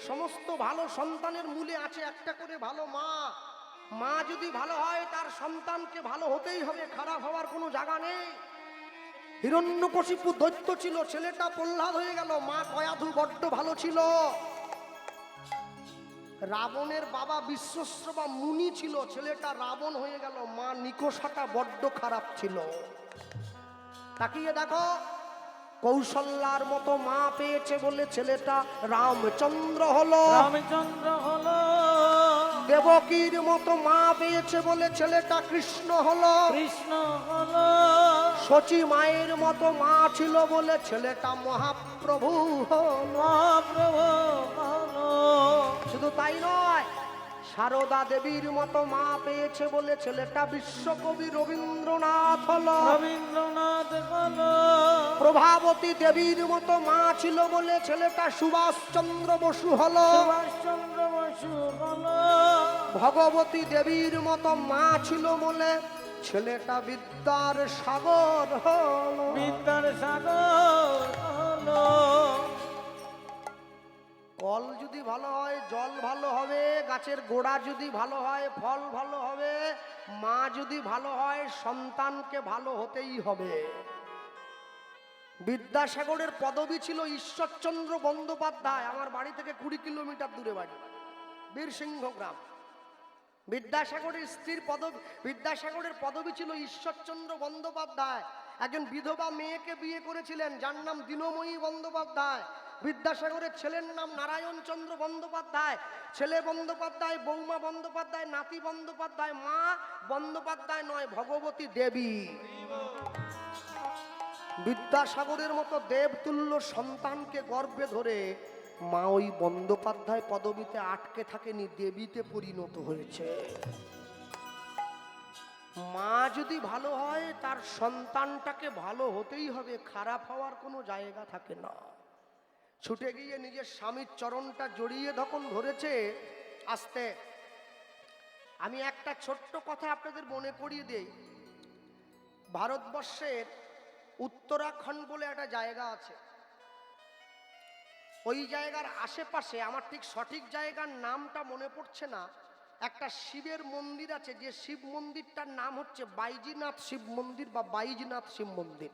সমস্ত ভালো সন্তানের মূলে আছে একটা করে ভালো মা। মা যদি ভালো হয়, তার সন্তানকে ভালো হতেই হবে, খারাপ হওয়ার কোনো জায়গা নেই। হিরণ্যকশিপু দৈত্য ছিল, ছেলেটা প্রহ্লাদ হয়ে গেল। মা কয়াধু বড্ড ভালো ছিল। রাবণের বাবা বিশ্বশ্রবা মুনি ছিল, ছেলেটা রাবণ হয়ে গেল। মা নিকষাটা বড্ড খারাপ ছিল। তাকিয়ে দেখো, কৌশল্যার মতো মা পেয়েছে বলে ছেলেটা রামচন্দ্র হলো। রামচন্দ্র হলো। দেবকীর মতো মা পেয়েছে বলে ছেলেটা কৃষ্ণ হলো। কৃষ্ণ হলো। শচী মায়ের মতো মা ছিল বলে ছেলেটা মহাপ্রভু হলো। মহাপ্রভু হলো। শুধু তাই নয়, সারদা দেবীর মতো মা পেয়েছে বলে ছেলেটা বিশ্বকবি রবীন্দ্রনাথ হলো। রবীন্দ্রনাথ হলো। প্রভাবতী দেবীর মতো মা ছিল বলে ছেলেটা সুভাষচন্দ্র বসু হলো। সুভাষচন্দ্র বসু হলো। ভগবতী দেবীর মতো মা ছিল বলে ছেলেটা বিদ্যার সাগর হলো। বিদ্যার সাগর হলো। কল যদি ভালো হয়, জল ভালো হবে। গাছের গোড়া যদি ভালো হয়, ফল ভালো হবে। মা যদি ভালো হয়, সন্তানকে ভালো হতেই হবে। বিদ্যাসাগরের পদবী ছিল ঈশ্বরচন্দ্র বন্দ্যোপাধ্যায়। আমার বাড়ি থেকে 20 কিলোমিটার দূরে বাড়ি। বীরসিংহ গ্রাম। বিদ্যাসাগরের পদবী ছিল ঈশ্বরচন্দ্র বন্দ্যোপাধ্যায়। একজন বিধবা মেয়েকে বিয়ে করেছিলেন যার নাম দীনময়ী বন্দ্যোপাধ্যায়। বিদ্যাসাগরের ছেলের নাম নারায়ণ চন্দ্র বন্দ্যোপাধ্যায়। ছেলে বন্দ্যোপাধ্যায়, বৌমা বন্দ্যোপাধ্যায়, নাতি বন্দ্যোপাধ্যায়, মা বন্দ্যোপাধ্যায় নয়, ভগবতী দেবী। বিদ্যাসাগরের মতো দেবতুল্য সন্তানকে গর্ভে ধরে মা ওই বন্দ্যোপাধ্যায় পদবীতে আটকে থাকেনি, দেবীতে পরিণত হয়েছে। মা যদি ভালো হয় তার সন্তানটাকে ভালো হতেই হবে, খারাপ হওয়ার কোনো জায়গা থাকে না। ছুটে গিয়ে নিজের স্বামীর চরণটা জড়িয়ে যখন ধরেছে আস্তে। আমি একটা ছোট্ট কথা আপনাদের মনে করিয়ে দেই। ভারতবর্ষের উত্তরাখণ্ড বলে একটা জায়গা আছে। ওই জায়গার আশেপাশে, আমার ঠিক সঠিক জায়গার নামটা মনে পড়ছে না, একটা শিবের মন্দির আছে, যে শিব মন্দিরটার নাম হচ্ছে বাইজিনাথ শিব মন্দির বা বাইজনাথ শিব মন্দির।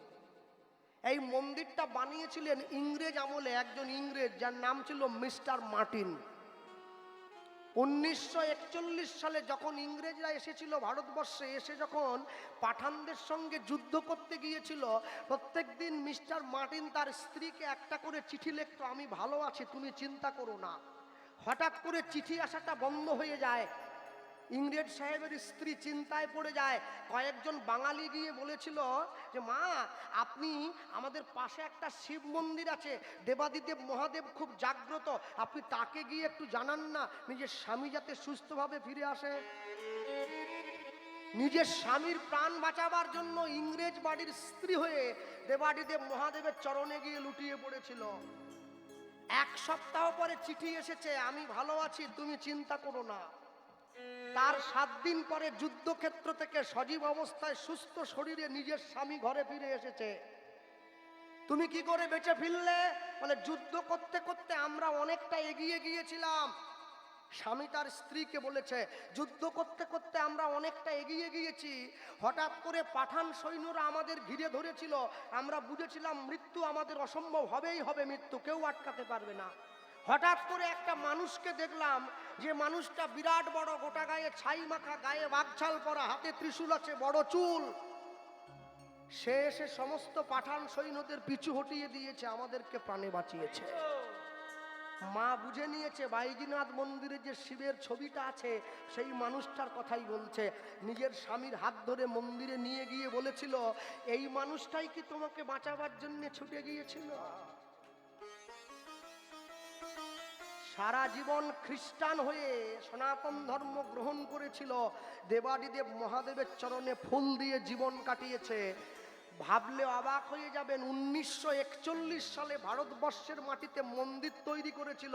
এই মন্দিরটা বানিয়েছিলেন ইংরেজ আমলে একজন ইংরেজ, যার নাম ছিল মিস্টার মার্টিন। 1941 সালে যখন ইংরেজরা এসেছিল ভারতবর্ষে, এসে যখন পাঠানদের সঙ্গে যুদ্ধ করতে গিয়েছিল, প্রত্যেকদিন মিস্টার মার্টিন তার স্ত্রীকে একটা করে চিঠি লিখতো, আমি ভালো আছি, তুমি চিন্তা করো না। হঠাৎ করে চিঠি আসাটা বন্ধ হয়ে যায়। ইংরেজ সাহেবের স্ত্রী চিন্তায় পড়ে যায়। কয়েকজন বাঙালি গিয়ে বলেছিল যে মা, আপনি আমাদের পাশে একটা শিব মন্দির আছে, দেবাদিদেব মহাদেব খুব জাগ্রত, আপনি তাকে গিয়ে একটু জানান না, নিজের স্বামী যাতে সুস্থভাবে ফিরে আসে। নিজের স্বামীর প্রাণ বাঁচাবার জন্য ইংরেজ বাড়ির স্ত্রী হয়ে দেবাদিদেব মহাদেবের চরণে গিয়ে লুটিয়ে পড়েছিল। 1 সপ্তাহ পরে চিঠি এসেছে, আমি ভালো আছি, তুমি চিন্তা করো না। তার 7 দিন পরে যুদ্ধক্ষেত্র থেকে সজীব অবস্থায় সুস্থ শরীরে নিজের স্বামী ঘরে ফিরে এসেছে। তুমি কি করে বেঁচে ফিরলে? বলে, যুদ্ধ করতে করতে আমরা অনেকটা এগিয়ে গিয়েছিলাম। স্বামী তার স্ত্রীকে বলেছে, যুদ্ধ করতে করতে আমরা অনেকটা এগিয়ে গিয়েছি, হঠাৎ করে পাঠান সৈন্যরা আমাদের ঘিরে ধরেছিল, আমরা বুঝেছিলাম মৃত্যু আমাদের অসম্ভব হবেই হবে, মৃত্যু কেউ আটকাতে পারবে না। হঠাৎ করে একটা মানুষকে দেখলাম, যে মানুষটা বিরাট বড়, গোটা গায়ে ছাই মাখা, গায়ে বাগছাল পরা, হাতে ত্রিশূল আছে, বড় চুল। সে এসে সমস্ত পাঠান সৈন্যদের পিছু হটিয়ে দিয়েছে, আমাদেরকে প্রাণে বাঁচিয়েছে। মা বুঝে নিয়েছে বাইজিনাথ মন্দিরে যে শিবের ছবিটা আছে সেই মানুষটার কথাই বলছে। নিজের স্বামীর হাত ধরে মন্দিরে নিয়ে গিয়ে বলেছিল, এই মানুষটাই কি তোমাকে বাঁচাবার জন্য ছুটে গিয়েছিল? সারা জীবন খ্রিস্টান হয়ে সনাতন ধর্ম গ্রহণ করেছিল, দেবাদিদেব মহাদেবের চরণে ফুল দিয়ে জীবন কাটিয়েছে। ভাবলে অবাক হয়ে যাবেন, 1941 সালে ভারতবর্ষের মাটিতে মন্দির তৈরি করেছিল।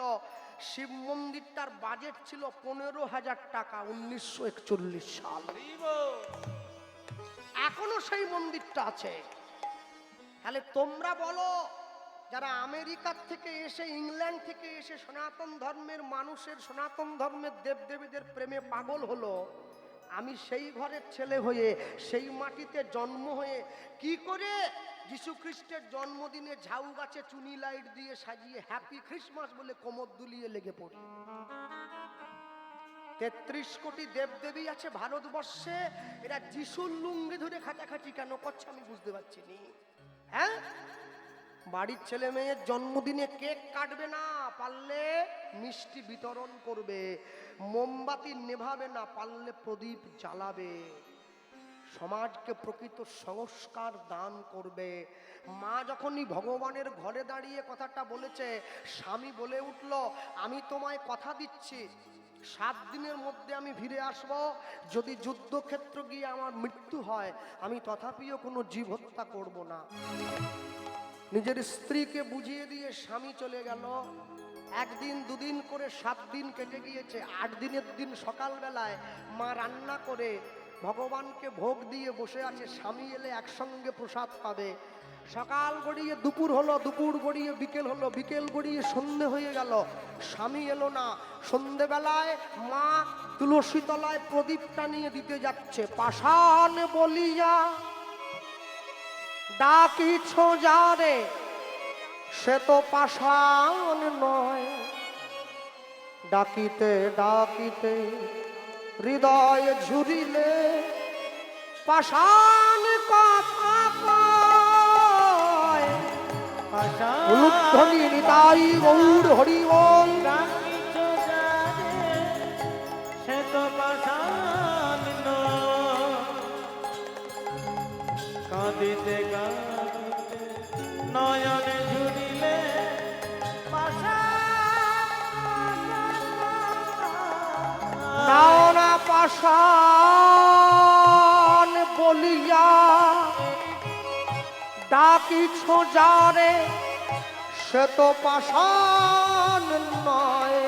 শিব মন্দিরটার বাজেট ছিল 15,000 টাকা, 1941 সাল। এখনো সেই মন্দিরটা আছে। তাহলে তোমরা বলো, যারা আমেরিকার থেকে এসে, ইংল্যান্ড থেকে এসে সনাতন ধর্মের মানুষের, সনাতন ধর্মের দেবদেবীদের প্রেমে পাগল হলো, আমি সেই ঘরের ছেলে হয়ে, সেই মাটিতে জন্ম হয়ে কি করে যীশু খ্রিস্টের জন্মদিনে ঝাউ গাছে চুনি লাইট দিয়ে সাজিয়ে হ্যাপি খ্রিসমাস বলে কোমর দুলিয়ে লেগে পড়ি? 33 কোটি দেবদেবী আছে ভারতবর্ষে, এরা যিশুর লুঙ্গি ধরে খাটাখাটি কেন করছে আমি বুঝতে পারছি নি। হ্যাঁ, বাড়ির ছেলে মেয়ের জন্মদিনে কেক কাটবে না, পারলে মিষ্টি বিতরণ করবে, মোমবাতি নেভাবে না, পারলে প্রদীপ জ্বালাবে, সমাজকে প্রকৃত সংস্কার দান করবে। মা যখনই ভগবানের ঘরে দাঁড়িয়ে কথাটা বলেছে, স্বামী বলে উঠল, আমি তোমায় কথা দিচ্ছি 7 দিনের মধ্যে আমি ফিরে আসব। যদি যুদ্ধক্ষেত্র গিয়ে আমার মৃত্যু হয়, আমি তথাপিও কোনো জীব হত্যা করব না। নিজের স্ত্রীকে বুঝিয়ে দিয়ে স্বামী চলে গেল। 1 দিন 2 দিন করে 7 দিন কেটে গিয়েছে। 8 দিনের দিন সকালবেলায় মা রান্না করে ভগবানকে ভোগ দিয়ে বসে আছে, স্বামী এলে একসঙ্গে প্রসাদ পাবে। সকাল গড়িয়ে দুপুর হলো, দুপুর গড়িয়ে বিকেল হলো, বিকেল গড়িয়ে সন্ধে হয়ে গেল, স্বামী এলো না। সন্ধেবেলায় মা তুলসী তলায় প্রদীপটা নিয়ে দিতে যাচ্ছে, পাষাণ বলিয়া ডাকিছ যারে, সে তো পাষাণ নয়, ডাকিতে ডাকিতে হৃদয় ঝুরিলে পাষাণ কথা কয় উলুধ্বনি নিতাই গৌর হরি বল। সে তো পাষাণ কাঁদিতে কাঁদিতে নয়নে ঝুরিলে নাও না পাষাণ বলিয়া ডাকিছ যারে সে তো পাষাণ নয়।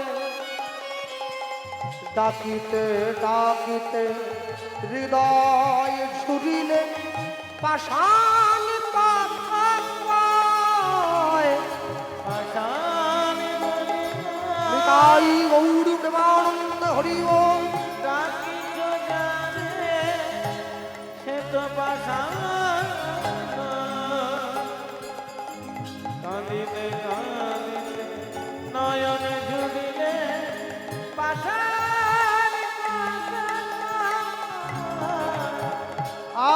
ডাকিতে ডাকিতে হৃদয় ঝুরিলে পাষাণ কথা কয় পাষাণ নিতাই গৌর প্রেমানন্দ হরি ওম। ডাকিছ যারে সে তো পাষাণ কাঁদিতে কাঁদিতে নয়নে ঝুলিলে পাষাণ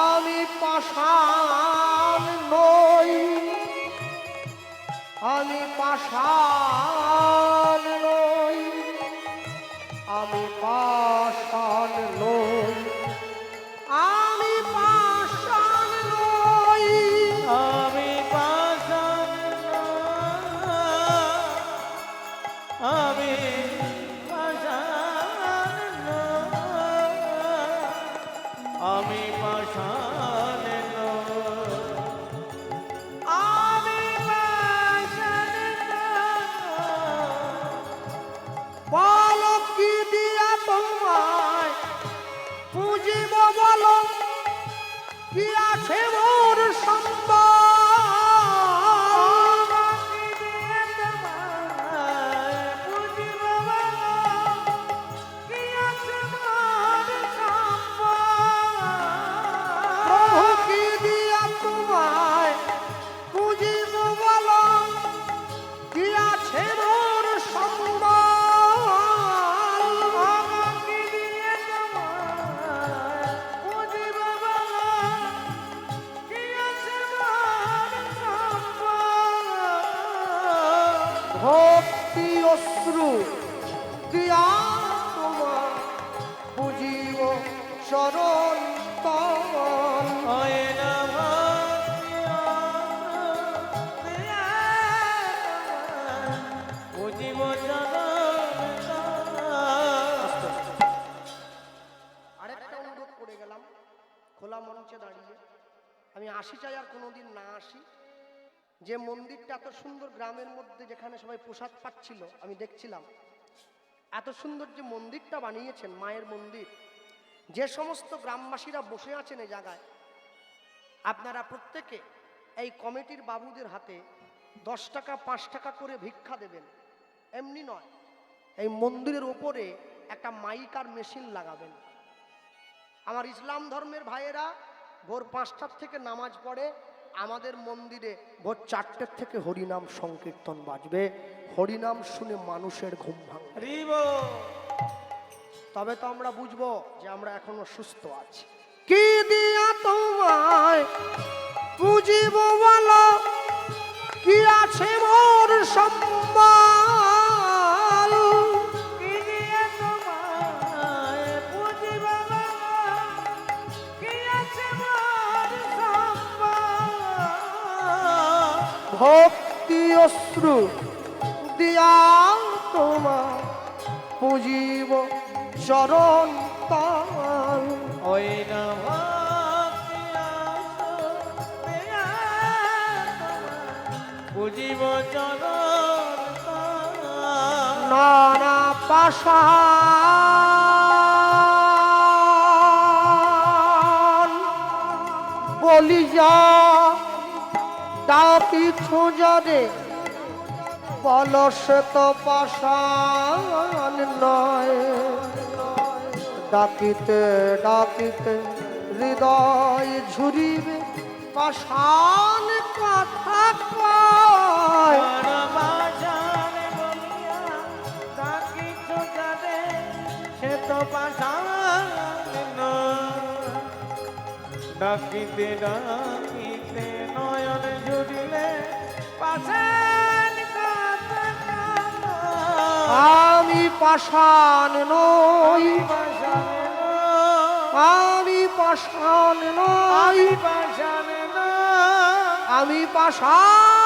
আমি পাষাণ নই, আমি পাষাণ নই, আমি পাষাণ নই, আমি পাষাণ নই, আমি পাষাণ আমি পাষাণ আমি পাষাণ আমি পাষাণ বলো কি দিয়া তোমায় পুজিব, বলো কি আছে মোর সম্বল। প্রভু কি দিয়া তোমায় পুজিব, বলো কি আছে মোর সম্বল। ভক্তি অশ্রু দিয়া তোমার পুজিব চরণ তল। আরেকটা অনুরোধ করে গেলাম খোলা মঞ্চে দাঁড়িয়ে, আমি আসি চাই আর কোনোদিন না আসি। যে মন্দিরটা এত সুন্দর গ্রামের মধ্যে যেখানে সবাই প্রসাদ পাচ্ছিল, আমি দেখছিলাম এত সুন্দর যে মন্দিরটা বানিয়েছেন মায়ের মন্দির, যে সমস্ত গ্রামবাসীরা বসে আছেন এই জায়গায়, আপনারা প্রত্যেকে এই কমিটির বাবুদের হাতে 10 টাকা 5 টাকা করে ভিক্ষা দেবেন। এমনি নয়, এই মন্দিরের ওপরে একটা মাইক আর মেশিন লাগাবেন। আমার ইসলাম ধর্মের ভাইয়েরা ভোর 5টার থেকে নামাজ পড়ে, আমাদের মন্দিরে ভোর 4টের থেকে হরিনাম সংকীর্তন বাজবে। হরিনাম শুনে মানুষের ঘুম ভাঙবে, তবে তো আমরা বুঝবো যে আমরা এখনো সুস্থ আছি। কি দিয়া তোমায় পুজিব, বলো কি আছে মোর সম্বল। কি দিয়ে তোমায় পুজিব, কি আছে মোর সম্বল। ভক্তি অশ্রু দিয়া তোমার পুজিব চরণ তল। ওই না পুজিব চরণ নানা পাষাণ বলিয়া ডাকিছ যারে বলো সে তো পাষাণ নয়। ডাকিতে ডাকিতে হৃদয় ঝুরিবে পাষাণ কথা কয়। বাজারে বলিয়া ডাকিছ ডাকিতে ডাকিতে নয়ন জুড়িলে পাশান কাঁদে কাঁদো। আমি পাষাণ নই, পাশানে আমি পাষাণ নই, পাশানে আমি পাষাণ।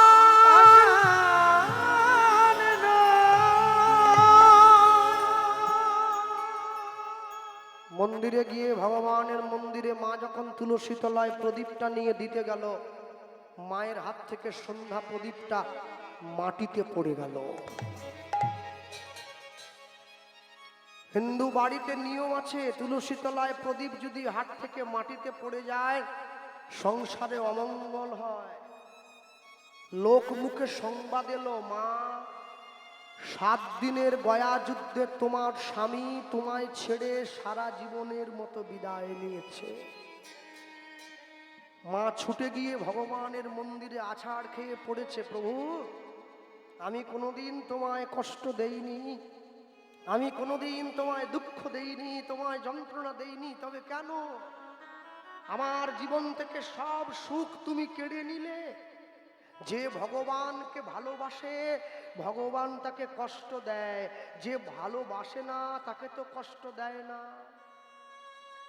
মন্দিরে গিয়ে ভগবানের মন্দিরে মা যখন তুলসী তলায় প্রদীপটা নিয়ে দিতে গেল, মায়ের হাত থেকে সন্ধ্যা প্রদীপটা মাটিতে পড়ে গেল। হিন্দু বাড়িতে নিয়ম আছে, তুলসী তলায় প্রদীপ যদি হাত থেকে মাটিতে পড়ে যায় সংসারে অমঙ্গল হয়। লোক মুখে সংবাদ এলো, মা 7 দিনের গয়া যুদ্ধে তোমার স্বামী তোমায় ছেড়ে সারা জীবনের মতো বিদায় নিয়েছে। মা ছুটে গিয়ে ভগবানের মন্দিরে আছাড় খেয়ে পড়েছে, প্রভু আমি কোনোদিন তোমায় কষ্ট দেইনি, আমি কোনোদিন তোমায় দুঃখ দেইনি, তোমায় যন্ত্রণা দেইনি, তবে কেন আমার জীবন থেকে সব সুখ তুমি কেড়ে নিলে? যে ভগবানকে ভালোবাসে ভগবান তাকে কষ্ট দেয়, যে ভালোবাসে না তাকে তো কষ্ট দেয় না।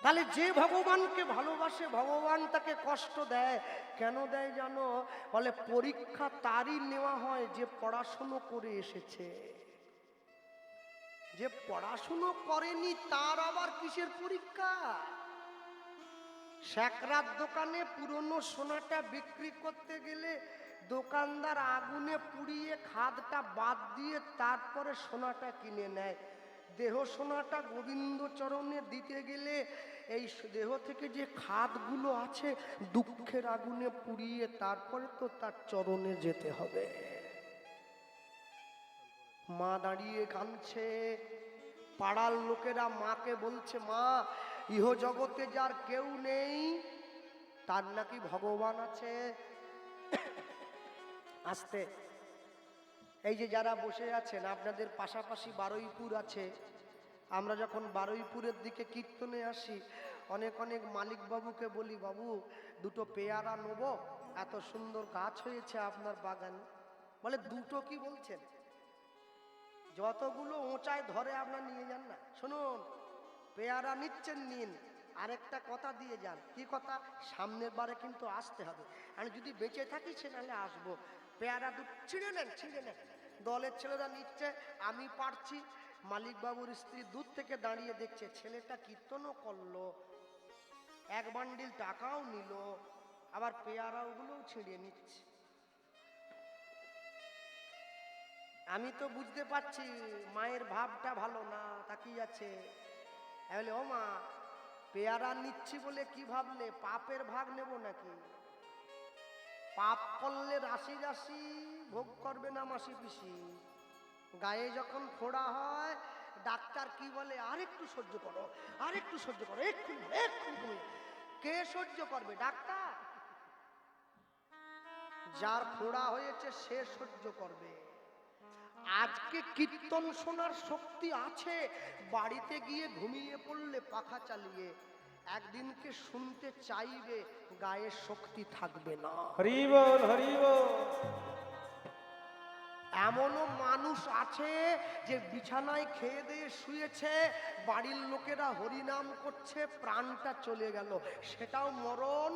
তাহলে যে ভগবানকে ভালোবাসে ভগবান তাকে কষ্ট দেয় কেন দেয় জানো? বলে পরীক্ষা তারই নেওয়া হয় যে পড়াশুনো করে এসেছে, যে পড়াশুনো করেনি তার আবার কিসের পরীক্ষা? স্যাকরার দোকানে পুরনো সোনাটা বিক্রি করতে গেলে দোকানদার আগুনে পুড়িয়ে খাদটা বাদ দিয়ে তারপরে সোনাটা কিনে নেয়। দেহ সোনাটা গোবিন্দ চরণে দিতে গেলে এই দেহ থেকে যে খাদগুলো আছে দুঃখের আগুনে পুড়িয়ে তারপরে তো তার চরণে যেতে হবে। মা দাঁড়িয়ে কাঁদছে, পাড়ার লোকেরা মাকে বলছে, মা ইহ জগতে যার কেউ নেই তার নাকি ভগবান আছে। আসতে এই যে যারা বসে আছেন আপনাদের পাশাপাশি বারুইপুর আছে, আমরা যখন বারুইপুরের দিকে কীর্তনে আসি অনেক অনেক মালিক বাবুকে বলি, বাবু দুটো পেয়ারা নেব, এত সুন্দর গাছ হয়েছে আপনার বাগানে। বলে দুটো কি বলছেন, যতগুলো উঁচায় ধরে আপনার নিয়ে যান না। শুনুন, পেয়ারা নিচ্ছেন নিন, আরেকটা কথা দিয়ে যান। কি কথা? সামনের বারে কিন্তু আসতে হবে, আমি যদি বেঁচে থাকি সে নাহলে আসবো। পেয়ারা ছিঁড়ে নেন, ছিঁড়ে নেন। দলের ছেলেরা নিচ্ছে, আমি পারছি। মালিক বাবুর স্ত্রী দূর থেকে দাঁড়িয়ে দেখছে, ছেলেটা কীর্তনও করলো, 1 বান্ডিল টাকাও নিল, আবার পেয়ারা ওগুলোও ছিঁড়ে নিচ্ছে। আমি তো বুঝতে পারছি মায়ের ভাবটা ভালো না, তাকিয়ে আছে। বলে, ও মা পেয়ারা নিচ্ছি বলে কি ভাবলে পাপের ভাগ নেব নাকি? পাপ করলে রাশি রাশি ভোগ করবে না মাসি পিসি। গায়ে যখন ফোড়া হয় ডাক্তার কি বলে, আরেকটু সহ্য করো, আরেকটু সহ্য করো, এক্ষুনি এক্ষুনি। কে সহ্য করবে? ডাক্তার। যার ফোড়া হয়েছে সে সহ্য করবে। আজকে কীর্তন শোনার শক্তি আছে, বাড়িতে গিয়ে ঘুমিয়ে পড়লে পাখা চালিয়ে একদিনকে শুনতে চাইবে, গায়ে শক্তি থাকবে না। হরি বল, হরি বল। এমনও মানুষ আছে যে বিছানায় খেয়ে দিয়ে শুয়েছে, বাড়ির লোকেরা হরিনাম করছে, প্রাণটা চলে গেল, সেটাও মরণ।